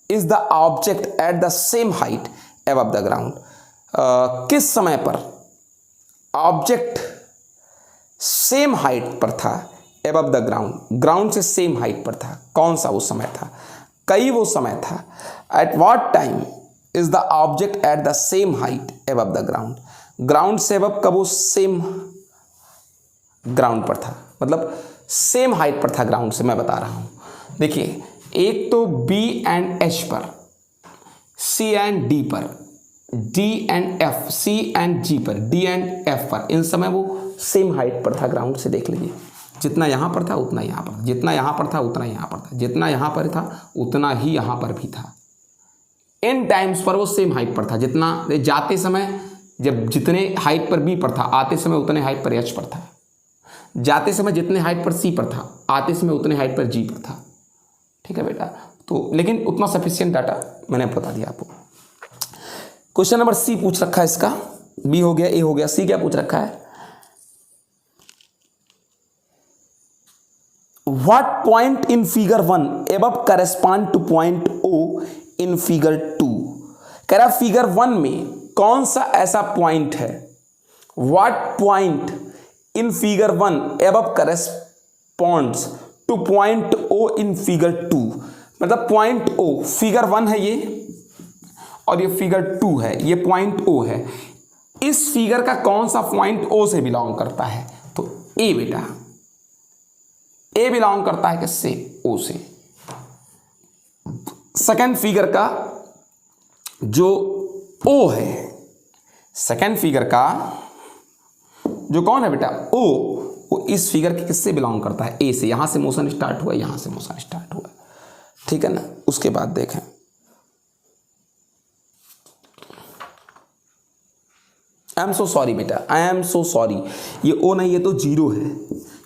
Speaker 1: is the object at the same height above the ground, किस समय पर ऑब्जेक्ट सेम हाइट पर था एबव द ग्राउंड, ग्राउंड से same height पर था, कौन सा वो समय था, कई वो समय था। At what time is the object at the same height above the ground, ground से एबव कब वो सेम ग्राउंड पर था, मतलब सेम हाइट पर था ग्राउंड से, मैं बता रहा हूं। देखिए एक तो B एंड H पर, C एंड D पर, D and F, C and G पर, D एंड F पर, इन समय वो सेम हाइट पर था ग्राउंड से, देख लीजिए, जितना यहाँ पर था उतना यहाँ पर, जितना यहाँ पर था उतना यहाँ पर था, जितना यहाँ पर था उतना ही यहाँ पर भी था। इन टाइम्स पर वो सेम हाइट पर था, जितना जाते समय जब जितने हाइट पर B पर था, आते समय उतने हाइट पर H पर था, जाते समय जितने हाइट पर C पर था, आते समय उतने हाइट पर G पर था, ठीक है बेटा। तो लेकिन उतना सफिशिएंट डाटा मैंने बता दिया आपको। क्वेश्चन नंबर सी पूछ रखा है इसका, बी हो गया, ए हो गया, सी क्या पूछ रखा है, what point in figure 1 above correspond to point O in figure 2। कह रहा फिगर 1 में कौन सा ऐसा पॉइंट है, what point in figure 1 above corresponds to point O in figure 2। मतलब पॉइंट ओ, फिगर 1 है ये और ये फिगर 2 है, ये पॉइंट ओ है, इस फिगर का कौन सा पॉइंट ओ से बिलोंग करता है, तो ए बेटा, ए बिलोंग करता है किससे, ओ से। सेकंड फिगर का जो ओ है, सेकंड फिगर का जो कौन है बेटा, ओ, वो इस फिगर के किससे बिलोंग करता है, ए से। यहां से मोशन स्टार्ट हुआ, यहां से मोशन स्टार्ट हुआ, ठीक है ना। उसके बाद देखें, आई एम सो सॉरी बेटा, आई एम सो सॉरी, ये ओ नहीं, ये तो जीरो है,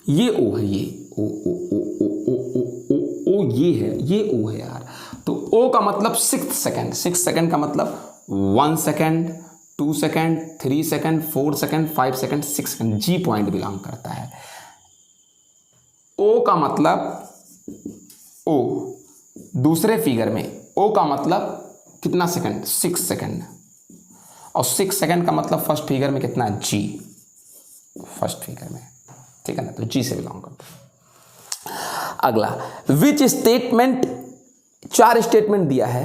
Speaker 1: ये ओ है, ये ओ ओ ओ ओ ओ ओ ओ ओ ये है, ये ओ है यार। तो ओ का मतलब 6 सेकेंड, 6 सेकेंड का मतलब 1 second, 2 second, 3 second, 4 second, 5 second, 6 second, G point belong करता है। ओ का मतलब ओ, दूसरे फिगर में ओ का मतलब कितना सेकेंड, 6 सेकेंड, और 6 सेकेंड का मतलब फर्स्ट फिगर में कितना, जी, फर्स्ट फिगर में, ठीक है ना, तो जी से बिलोंग करता है। अगला, विच स्टेटमेंट, 4 स्टेटमेंट दिया है,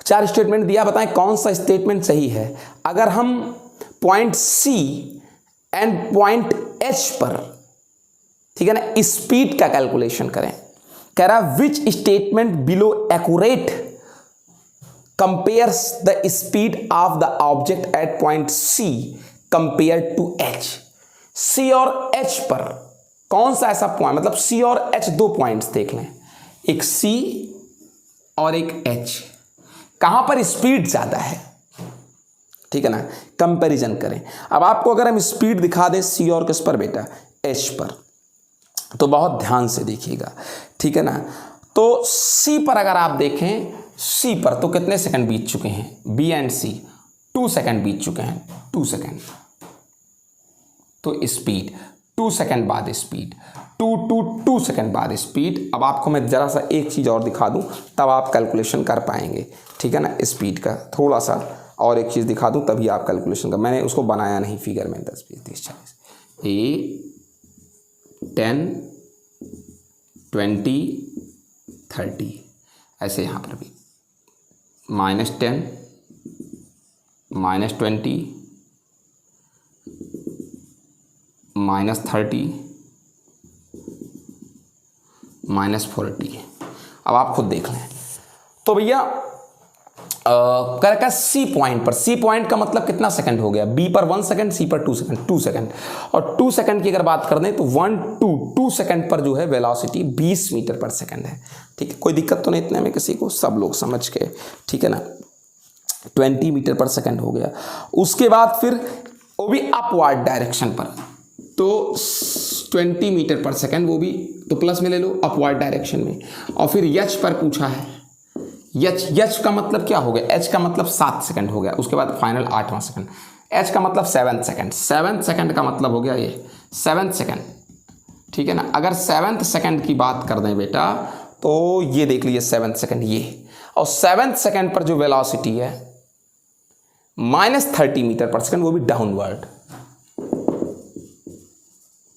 Speaker 1: 4 स्टेटमेंट दिया, बताएं कौन सा स्टेटमेंट सही है। अगर हम point C and point H पर, ठीक है ना, स्पीड का कैलकुलेशन करें, कह रहा which statement below accurate compares the speed of the object at point C compare to H. C और एच पर कौन सा ऐसा पॉइंट, मतलब सी और एच 2 पॉइंट्स देख लें, एक सी और एक एच, कहां पर स्पीड ज्यादा है, ठीक है ना, कंपैरिजन करें। अब आपको अगर हम स्पीड दिखा दें सी और किस पर बेटा, एच पर, तो बहुत ध्यान से देखिएगा, ठीक है ना। तो सी पर अगर आप देखें, सी पर तो कितने सेकंड बीत चुके हैं, बी एंड सी 2 सेकंड बीत चुके हैं, 2 सेकंड, तो स्पीड 2 सेकंड बाद स्पीड, 2 सेकंड बाद स्पीड। अब आपको मैं जरा सा एक चीज़ और दिखा दूं, तब आप कैलकुलेशन कर पाएंगे, ठीक है ना, स्पीड का थोड़ा सा और एक चीज़ दिखा दूं, तभी आप कैलकुलेशन कर, मैंने उसको बनाया नहीं फिगर में, 10 20 30 40, ए 10 20 30, ऐसे यहाँ पर भी -10 -20 -30 -40। अब आप खुद देख लें। तो भैया कर सी पॉइंट पर, सी पॉइंट का मतलब कितना सेकंड हो गया, बी पर 1 सेकंड, सी पर 2 सेकंड, 2 सेकंड, और 2 सेकंड की अगर बात कर दें तो 2 सेकंड पर जो है वेलोसिटी 20 मीटर पर सेकंड है, ठीक है। कोई दिक्कत तो नहीं इतने में किसी को, सब लोग समझ के, ठीक है ना। 20 मीटर पर सेकंड हो गया। उसके बाद फिर वो भी अपवर्ड डायरेक्शन पर, तो 20 मीटर पर सेकंड, वो भी तो प्लस में ले लो अपवर्ड डायरेक्शन में। और फिर एच पर पूछा है, एच का मतलब क्या हो गया, एच का मतलब 7 सेकंड हो गया। उसके बाद फाइनल 8वां सेकंड, एच का मतलब 7 सेकंड, 7 सेकंड का मतलब हो गया ये 7 सेकंड, ठीक है ना। अगर 7 सेकंड की बात कर दें बेटा, तो ये देख लीजिए 7 सेकंड ये, और 7 सेकंड पर जो वेलोसिटी है -30 मीटर पर सेकंड, वो भी डाउनवर्ड।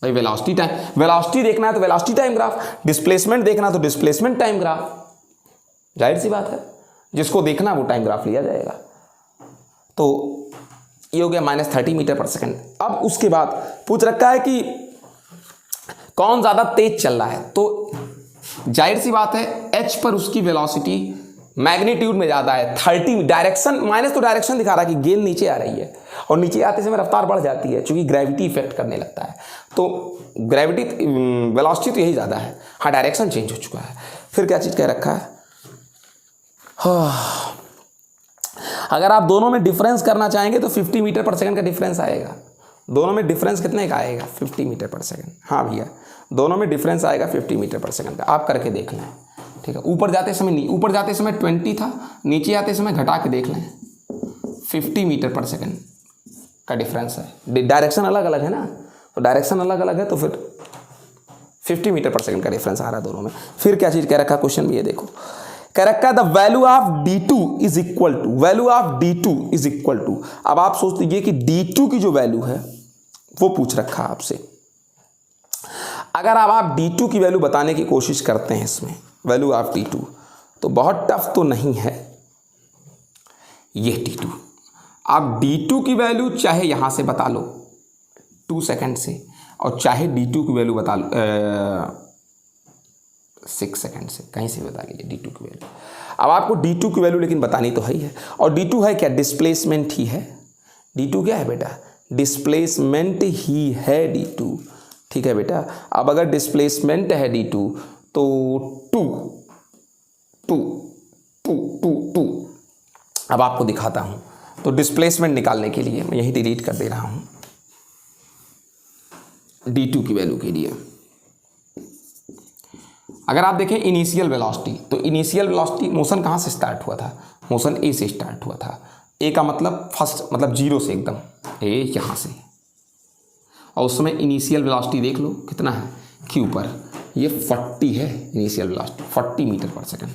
Speaker 1: भाई वेलोसिटी टाइम, वेलोसिटी देखना है तो वेलोसिटी टाइम ग्राफ, डिस्प्लेसमेंट देखना तो डिस्प्लेसमेंट टाइम ग्राफ, जाहिर सी बात है, जिसको देखना वो टाइम ग्राफ लिया जाएगा। तो ये हो गया -30 मीटर पर सेकंड। अब उसके बाद पूछ रखा है कि कौन ज़्यादा तेज चल रहा है, तो जाहिर सी बात है एच पर उसकी वेलोसिटी मैग्नीट्यूड में ज़्यादा है, 30 डायरेक्शन, माइनस तो डायरेक्शन दिखा रहा है कि गेंद नीचे आ रही है, और नीचे आते समय रफ्तार बढ़ जाती है क्योंकि ग्रेविटी इफेक्ट करने लगता है, तो ग्रेविटी वेलोसिटी तो यही ज़्यादा है, हाँ डायरेक्शन चेंज हो चुका है। फिर क्या चीज़ कह रखा है, अगर आप दोनों में डिफरेंस करना चाहेंगे तो 50 मीटर पर सेकंड का डिफरेंस आएगा। दोनों में डिफरेंस कितने का आएगा, 50 मीटर पर सेकंड। हाँ भैया, दोनों में डिफरेंस आएगा 50 मीटर पर सेकंड का, आप करके देख लें, ठीक है। ऊपर जाते समय नहीं, ऊपर जाते समय 20 था, नीचे आते समय घटा के देख लें 50 मीटर पर सेकंड का डिफरेंस है। डायरेक्शन अलग अलग है ना, तो डायरेक्शन अलग अलग है तो फिर 50 मीटर पर सेकंड का डिफरेंस आ रहा है दोनों में। फिर क्या चीज़ कह रखा क्वेश्चन में, ये देखो कह रखा है the value of d2 is equal to, value of d2 is equal to. अब आप सोच लीजिए कि d2 की जो वैल्यू है वो पूछ रखा है आपसे। अगर अब आप d2 की वैल्यू बताने की कोशिश करते हैं इसमें, वैल्यू ऑफ d2, तो बहुत टफ तो नहीं है ये d2। आप d2 की वैल्यू चाहे यहां से बता लो 2 सेकंड से, और चाहे d2 की वैल्यू बता लो 6 सेकंड से, कहीं से बता लीजिए d2 की वैल्यू। अब आपको d2 की वैल्यू लेकिन बतानी तो है ही है, और d2 है क्या, डिस्प्लेसमेंट ही है। d2 क्या है बेटा, डिस्प्लेसमेंट ही है d2, ठीक है बेटा। अब अगर डिस्प्लेसमेंट है d2 तो 2 2 2 2 2। अब आपको दिखाता हूं, तो डिस्प्लेसमेंट निकालने के लिए मैं यही डिलीट कर दे रहा हूं d2 की वैल्यू के लिए। अगर आप देखें इनिशियल वेलोसिटी, तो इनिशियल वेलोसिटी मोशन कहाँ से स्टार्ट हुआ था, मोशन ए से स्टार्ट हुआ था। ए का मतलब फर्स्ट, मतलब जीरो से एकदम, ए यहाँ से, और उस समय इनिशियल वेलोसिटी देख लो कितना है क्यू पर, ये 40 है इनिशियल वेलोसिटी, 40 मीटर पर सेकंड,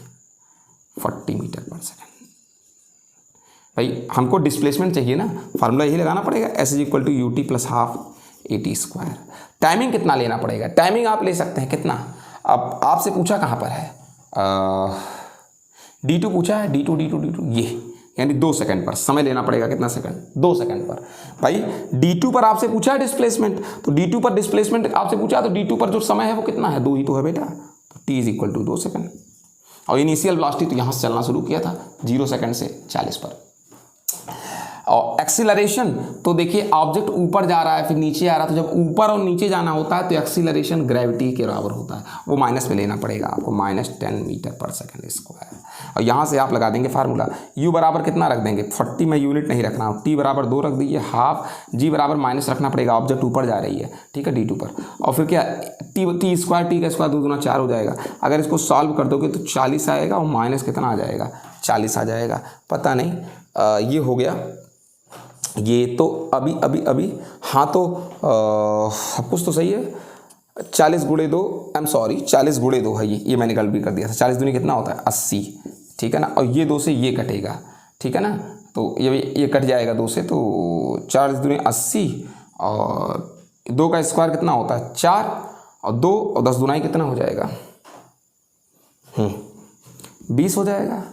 Speaker 1: 40 मीटर पर सेकंड। भाई हमको डिस्प्लेसमेंट चाहिए ना, फार्मूला यही लगाना पड़ेगा, s is equal to ut plus half AT square. Timing कितना लेना पड़ेगा, टाइमिंग आप ले सकते हैं कितना, अब आपसे पूछा कहाँ पर है, d2 पूछा है, d2 ये यानी 2 सेकंड पर, समय लेना पड़ेगा कितना सेकंड, 2 सेकंड पर। भाई d2 पर आपसे पूछा है डिस्प्लेसमेंट, तो d2 पर डिस्प्लेसमेंट आपसे पूछा है, तो d2 पर जो समय है वो कितना है, 2 ही तो है बेटा, तो t is equal to 2 second. और इनिशियल वेलोसिटी तो यहाँ से चलना शुरू किया था 0 सेकंड से 40 पर। और एक्सीलरेशन तो देखिए ऑब्जेक्ट ऊपर जा रहा है फिर नीचे आ रहा है, तो जब ऊपर और नीचे जाना होता है तो एक्सीलरेशन ग्रेविटी के बराबर होता है, वो माइनस में लेना पड़ेगा आपको, -10 मीटर पर सेकंड स्क्वायर। और यहाँ से आप लगा देंगे फार्मूला, u बराबर कितना रख देंगे 40, में यूनिट नहीं रखना, t बराबर 2 रख दीजिए, हाफ, g बराबर माइनस रखना पड़ेगा, ऑब्जेक्ट ऊपर जा रही है, ठीक है, d2 पर। और फिर क्या t स्क्वायर, t का स्क्वायर 2 दूना 4 हो जाएगा। अगर इसको सॉल्व कर दोगे तो 40 आएगा, और माइनस कितना आ जाएगा, 40 आ जाएगा, पता नहीं। ये हो गया, ये तो अभी हाँ, तो सब कुछ तो सही है। 40 गुणे 2, आई एम सॉरी 40 गुणे 2 है ये मैंने गलती कर दिया था। 40 दूनी कितना होता है 80, ठीक है ना, और ये 2 से ये कटेगा, ठीक है ना, तो ये कट जाएगा 2 से, तो 40 दूनी 80, और 2 का स्क्वायर कितना होता है 4, और 2 और 10 दूना कितना हो जाएगा 20 हो जाएगा,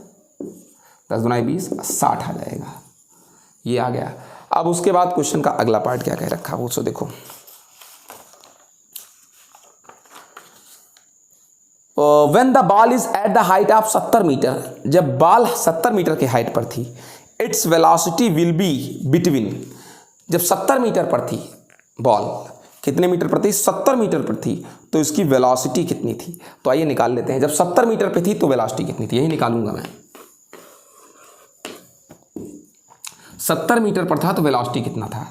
Speaker 1: 10 दूना 20, 60 आ जाएगा, ये आ गया। अब उसके बाद क्वेश्चन का अगला पार्ट क्या कह रखा है वो सो देखो। When the ball is at the height of 70 meter, जब बॉल 70 मीटर की हाइट पर थी, its velocity will be between, जब 70 मीटर पर थी बॉल, कितने मीटर पर थी 70 मीटर पर थी, तो इसकी वेलोसिटी कितनी थी। तो आइए निकाल लेते हैं, जब 70 मीटर पर थी तो वेलोसिटी कितनी थी, यही निकालूंगा मैं। 70 मीटर पर था तो वेलोसिटी कितना था,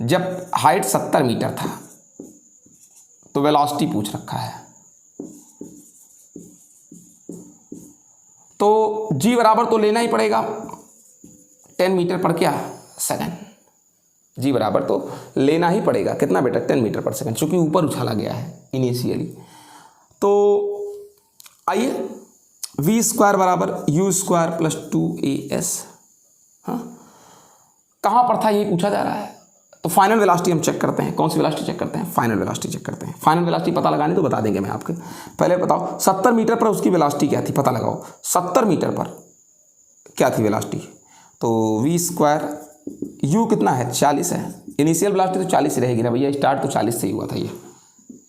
Speaker 1: जब हाइट 70 मीटर था तो वेलोसिटी पूछ रखा है, तो g बराबर तो लेना ही पड़ेगा 10 मीटर पर क्या सेकंड, g बराबर तो लेना ही पड़ेगा कितना बेटा 10 मीटर पर सेकंड, चूंकि ऊपर उछाला गया है इनिशियली। तो आइए v स्क्वायर बराबर u स्क्वायर प्लस 2as, हाँ कहाँ पर था ये पूछा जा रहा है। तो फाइनल वेलोसिटी हम चेक करते हैं, कौन सी वेलोसिटी चेक करते हैं, फाइनल वेलोसिटी चेक करते हैं। फाइनल वेलोसिटी पता लगानी तो बता देंगे मैं आपके, पहले बताओ 70 मीटर पर उसकी वेलोसिटी क्या थी, पता लगाओ 70 मीटर पर क्या थी वेलोसिटी, तो वी स्क्वायर, यू कितना है 40 है, इनिशियल वेलोसिटी तो 40 रहेगी ना भैया, स्टार्ट तो 40 से ही हुआ था, ये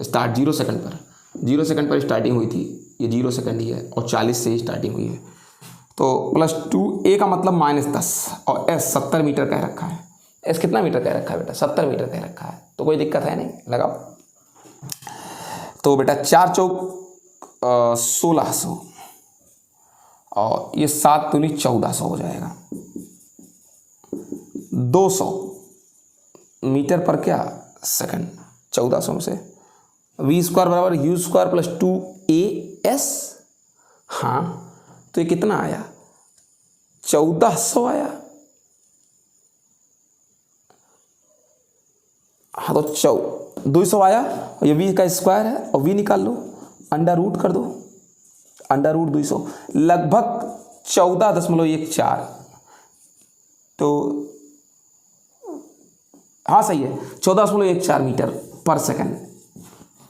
Speaker 1: स्टार्ट 0 सेकंड पर, 0 सेकंड पर स्टार्टिंग हुई थी, ये 0 सेकंड ही है, और 40 से ही स्टार्टिंग हुई है, तो +2 a का मतलब -10, और s 70 मीटर कह रखा है, s कितना मीटर कह रखा है बेटा 70 मीटर कह रखा है, तो कोई दिक्कत है नहीं, लगाओ। तो बेटा 4 चौक 1600, और ये 7 दूनी 1400 हो जाएगा, 200 मीटर पर क्या सेकंड, 1400 में से v स्क्वायर बराबर u स्क्वायर प्लस 2as हाँ तो ये कितना आया, 1400 आया। हाँ तो 200 आया, ये v का स्क्वायर है और v निकाल लो, अंडर रूट कर दो, अंडर रूट 200 लगभग 14.14। तो हाँ सही है, 14.14 मीटर पर सेकंड।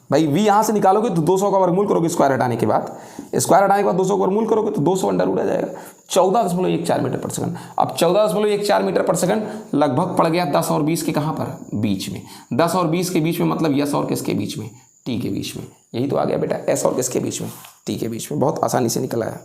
Speaker 1: भाई v यहाँ से निकालोगे तो 200 का वर्गमूल करोगे स्क्वायर हटाने के बाद, स्क्वायर हटाने के बाद 200 का वर्गमूल करोगे तो 200 अंडर रूट आ जाएगा, 14.14 मीटर पर सेकंड। अब 14.14 मीटर पर सेकंड लगभग पड़ गया 10 और 20 के कहाँ पर, बीच में। 10 और 20 के बीच में मतलब यस और किसके बीच में, टी के बीच में। यही तो आ गया बेटा, एस और किसके बीच में, टी के बीच में। बहुत आसानी से निकल आया।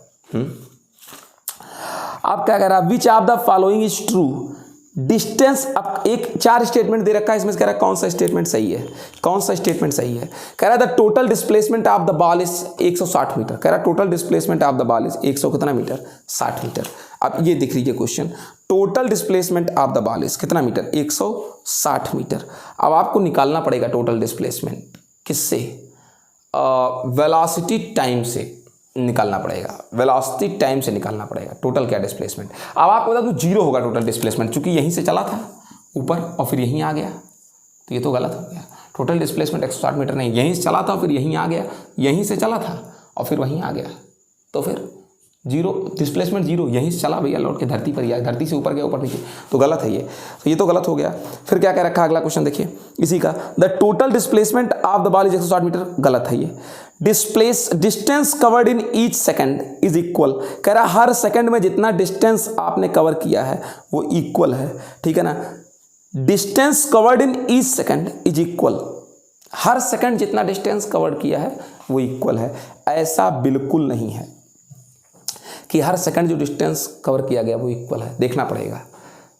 Speaker 1: अब क्या कह रहा है, which of the following is true, distance. अब एक 4 स्टेटमेंट दे रखा है, इसमें कह रहा है कौन सा स्टेटमेंट सही है, कौन सा स्टेटमेंट सही है। कह रहा है the total displacement of the ball is 160 meter. कह रहा है total displacement of the ball is 100 कितना मीटर, 60 मीटर। अब ये दिख लीजिए question, total displacement of the ball is कितना मीटर, 160 मीटर। अब आपको निकालना पड़ेगा टोटल डिस्प्लेसमेंट किससे, वेलोसिटी टाइम से निकालना पड़ेगा, वेलोसिटी टाइम से निकालना पड़ेगा टोटल क्या डिस्प्लेसमेंट। अब आपको बता दूं 0 होगा टोटल डिस्प्लेसमेंट, चूंकि यहीं से चला था ऊपर और फिर यहीं आ गया, तो ये तो गलत हो गया। टोटल डिस्प्लेसमेंट 160 मीटर नहीं, यहीं से चला था फिर यहीं आ गया, यहीं से चला था और फिर वहीं आ गया, तो फिर 0 डिस्प्लेसमेंट 0, यहीं से चला भैया लौट के धरती पर ही आया, धरती से ऊपर गया ऊपर नीचे, तो गलत है ये, तो ये तो गलत हो गया। फिर क्या कह रखा अगला क्वेश्चन देखिए इसी का, the total displacement of the ball is 160 meter, गलत है ये। Distance covered in each second is equal, कह रहा हर सेकंड में जितना डिस्टेंस आपने कवर किया है वो इक्वल है, ठीक है ना। Distance covered in each second is equal, हर सेकंड जितना डिस्टेंस कवर किया है वो इक्वल है। ऐसा बिल्कुल नहीं है कि हर सेकंड जो डिस्टेंस कवर किया गया वो इक्वल है, देखना पड़ेगा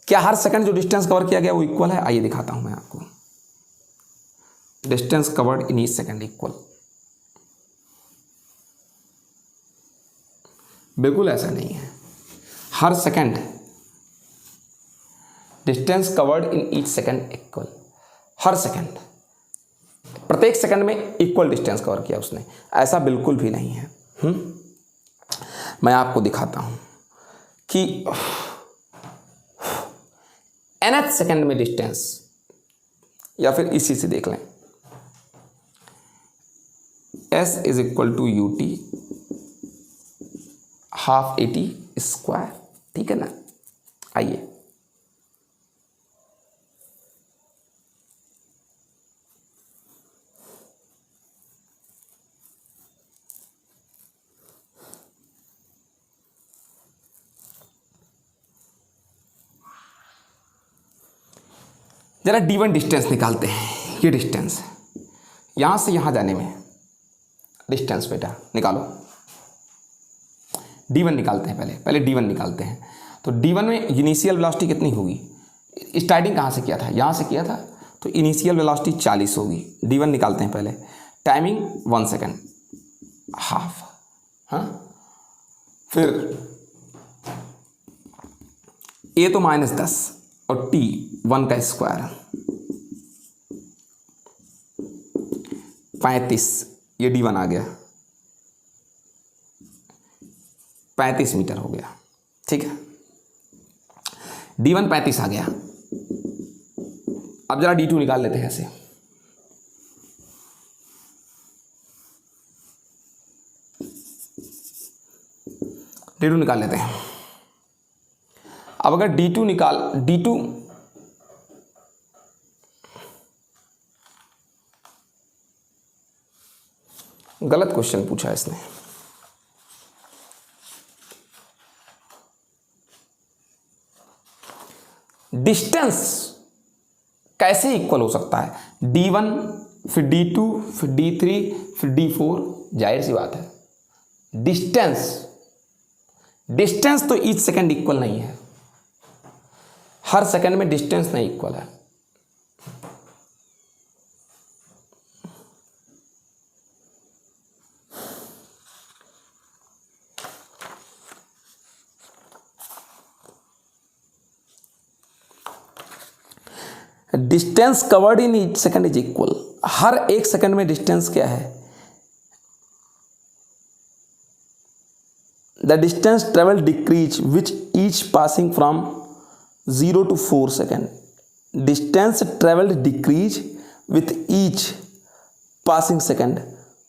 Speaker 1: क्या हर सेकंड जो डिस्टेंस कवर किया गया वो इक्वल है। आइए दिखाता हूं मैं आपको, distance covered in each second equal, बिल्कुल ऐसा नहीं है। हर second distance covered in each second equal, हर सेकंड प्रत्येक सेकंड में इक्वल डिस्टेंस कवर किया उसने, ऐसा बिल्कुल भी नहीं है। मैं आपको दिखाता हूं कि nth सेकंड में डिस्टेंस, या फिर इसी से देख लें, s is equal to u t half AT square, ठीक है ना। आइए जरा d1 डिस्टेंस निकालते हैं। ये डिस्टेंस यहां से यहां जाने में डिस्टेंस बेटा निकालो, d1 निकालते हैं, पहले d1 निकालते हैं। तो d1 में इनिशियल वेलोसिटी कितनी होगी, स्टार्टिंग कहाँ से किया था, यहाँ से किया था, तो इनिशियल वेलोसिटी 40 होगी। d1 निकालते हैं पहले, टाइमिंग 1 सेकेंड हाफ, हाँ फिर a तो -10 और t 1 का स्क्वायर 35, ये d1 आ गया 35 मीटर हो गया, ठीक है। d1 35 आ गया। अब जरा d2 निकाल लेते हैं ऐसे, d2 निकाल लेते हैं। अब अगर d2 गलत क्वेश्चन पूछा इसने, डिस्टेंस कैसे इक्वल हो सकता है, d1 फिर d2 फिर d3 फिर d4, जाहिर सी बात है डिस्टेंस तो ईच सेकंड इक्वल नहीं है, हर सेकंड में डिस्टेंस नहीं इक्वल है। Distance covered in each second is equal, हर एक सेकंड में डिस्टेंस क्या है, the distance travel decrease which each passing from 0 to 4 second. Distance travelled decrease with each passing second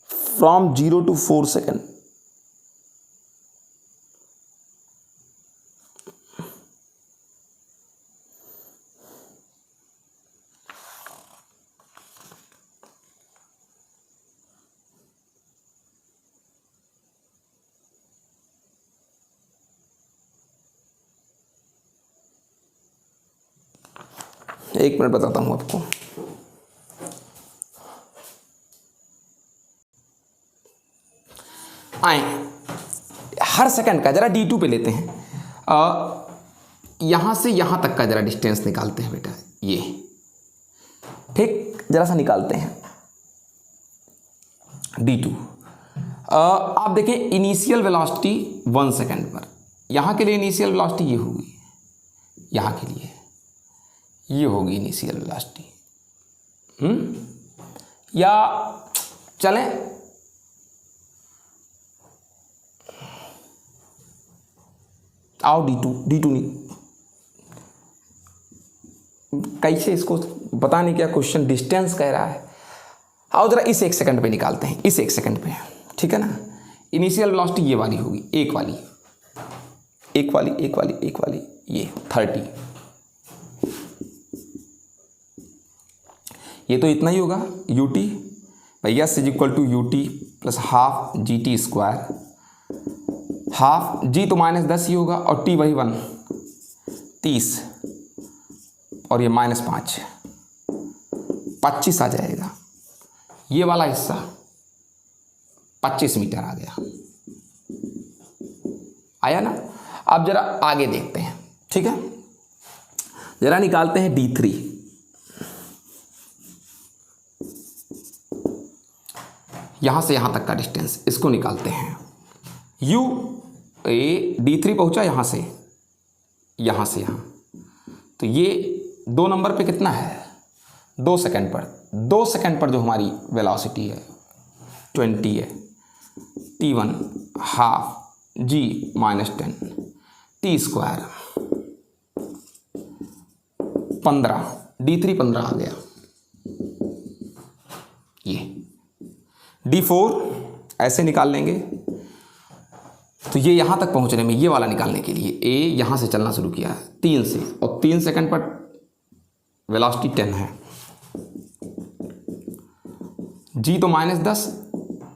Speaker 1: from 0 to 4 second. एक minute बताता हूँ आपको. आए हर सेकंड का जरा D2 पे लेते हैं. यहां से यहां तक का जरा डिस्टेंस निकालते हैं बेटा. ये ठीक जरा सा निकालते हैं D2. आप देखें इनिशियल वेलोसिटी 1 सेकंड पर. यहां के लिए इनिशियल वेलोसिटी ये होगी, यहां के लिए ये होगी इनिशियल वेलोसिटी. या चलें आओ D2 नहीं, कैसे इसको पता नहीं क्या क्वेश्चन डिस्टेंस कह रहा है. आओ जरा इस 1 सेकंड पे निकालते हैं, इस 1 सेकंड पे. ठीक है ना. इनिशियल वेलोसिटी ये वाली होगी, एक वाली ये 30. ये तो इतना ही होगा ut भैया is equal to ut plus half gt square. हाफ g तो -10 ही होगा और t वही 1 30 और ये -5 25 आ जाएगा. ये वाला हिस्सा 25 मीटर आ गया. आया ना. अब जरा आगे देखते हैं. ठीक है जरा निकालते हैं D3. यहां से यहां तक का डिस्टेंस इसको निकालते हैं. D3 पहुंचा यहां से यहां, तो ये 2 नंबर पे कितना है 2 सेकंड पर. 2 सेकंड पर जो हमारी वेलोसिटी है 20 है. T1 half g -10 t square 15. D3 15 आ गया. ये D4 ऐसे निकाल लेंगे. तो ये यहां तक पहुंचने में ये वाला निकालने के लिए A यहां से चलना शुरू किया 3 से और 3 सेकंड पर वेलोसिटी 10 है. G तो -10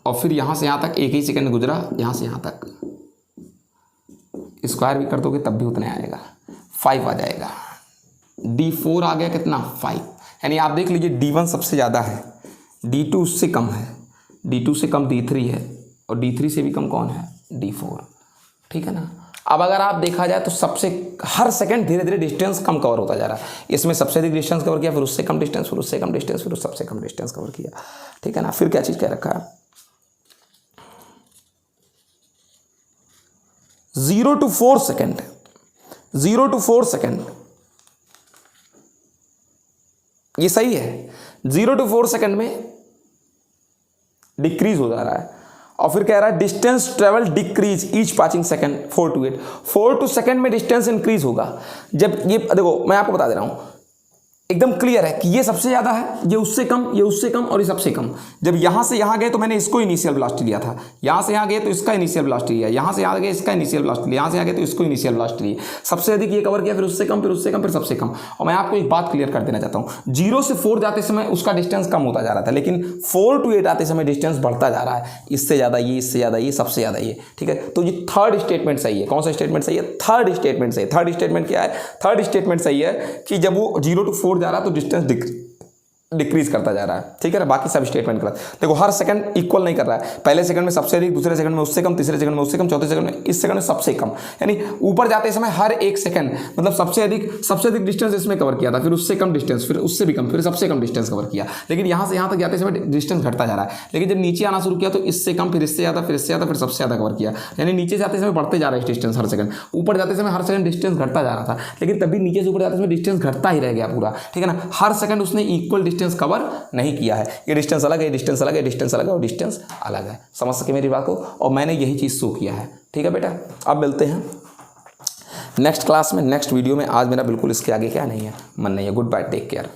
Speaker 1: और फिर यहां से यहां तक एक ही सेकंड गुजरा. यहां से यहां तक स्क्वायर भी कर दोगे तब भी उतने आएगा 5 आ जाएगा. D4 आ गया कितना 5. यानी आप देख लीजिए D1 सबसे ज़्यादा है, D2 उससे कम है, D2 से कम D3 है और D3 से भी कम कौन है D4. ठीक है ना. अब अगर आप देखा जाए तो सबसे हर सेकंड धीरे धीरे डिस्टेंस कम कवर होता जा रहा है. इसमें सबसे अधिक डिस्टेंस कवर किया, फिर उससे कम डिस्टेंस, फिर उससे कम डिस्टेंस, फिर सबसे कम डिस्टेंस कवर किया. ठीक है ना. फिर क्या चीज़ कह रखा है 0 to 4 सेकेंड. 0 to 4 सेकेंड ये सही है. 0 to 4 सेकेंड में डिक्रीज हो जा रहा है. और फिर कह रहा है distance travel decrease each passing second 4 to 8. 4 to second में डिस्टेंस इंक्रीज होगा. जब ये देखो मैं आपको बता दे रहा हूं एकदम क्लियर है कि ये सबसे ज़्यादा है, ये उससे कम, ये उससे कम और ये सबसे कम. जब यहाँ से यहाँ गए तो मैंने इसको इनिशियल वेलोसिटी लिया था, यहाँ से यहाँ गए तो इसका इनिशियल वेलोसिटी लिया, यहाँ से यहाँ गए इसका इनिशियल वेलोसिटी लिया, यहाँ से यहाँ गए तो इसको इनिशियल वेलोसिटी लिया. सबसे अधिक ये कवर किया, फिर उससे कम, फिर उससे कम, फिर सबसे कम. और मैं आपको एक बात क्लियर कर देना चाहता हूँ 0 से 4 जाते समय उसका डिस्टेंस कम होता जा रहा था, लेकिन 4 to 8 आते समय डिस्टेंस बढ़ता जा रहा है. इससे ज़्यादा ये, इससे ज़्यादा ये, सबसे ज़्यादा ये. ठीक है. तो ये थर्ड स्टेटमेंट सही है. कौन सा स्टेटमेंट सही है? थर्ड स्टेटमेंट सही है. थर्ड स्टेटमेंट क्या है? थर्ड स्टेटमेंट सही है कि जब वो 0 to 4 जा रहा है तो डिस्टेंस डिक्रीज करता जा रहा है. ठीक है ना. बाकी सब स्टेटमेंट गलत. देखो हर सेकंड इक्वल नहीं कर रहा है. पहले सेकंड में सबसे अधिक, दूसरे सेकंड में उससे कम, तीसरे सेकंड में उससे कम, चौथे सेकंड में इस सेकंड में सबसे कम. यानी ऊपर जाते समय हर एक सेकंड मतलब सबसे अधिक डिस्टेंस इसमें कवर किया था, फिर उससे कम डिस्टेंस, फिर उससे भी कम, फिर सबसे कम डिस्टेंस कवर किया. लेकिन यहाँ से यहाँ तक जाते समय डिस्टेंस घटता जा रहा है. लेकिन जब नीचे आना शुरू किया तो इससे कम, फिर इससे ज़्यादा, फिर इससे ज़्यादा, फिर सबसे ज़्यादा कवर किया. यानी नीचे जाते समय बढ़ते जा रहा है डिस्टेंस हर सेकंड. ऊपर जाते समय हर सेकंड डिस्टेंस घटता जा रहा था, लेकिन तभी नीचे से ऊपर जाते समय डिस्टेंस घटता ही रह गया पूरा. ठीक है ना. हर सेकंड उसने इक्वल डिस्टेंस कवर नहीं किया है। ये डिस्टेंस अलग है, ये डिस्टेंस अलग है, डिस्टेंस अलग है और डिस्टेंस अलग है। समझ सके मेरी बात को? और मैंने यही चीज़ शो किया है। ठीक है बेटा, अब मिलते हैं नेक्स्ट क्लास में, नेक्स्ट वीडियो में। आज मेरा बिल्कुल इसके आगे क्या नहीं है, मन नहीं है। Goodbye, take care.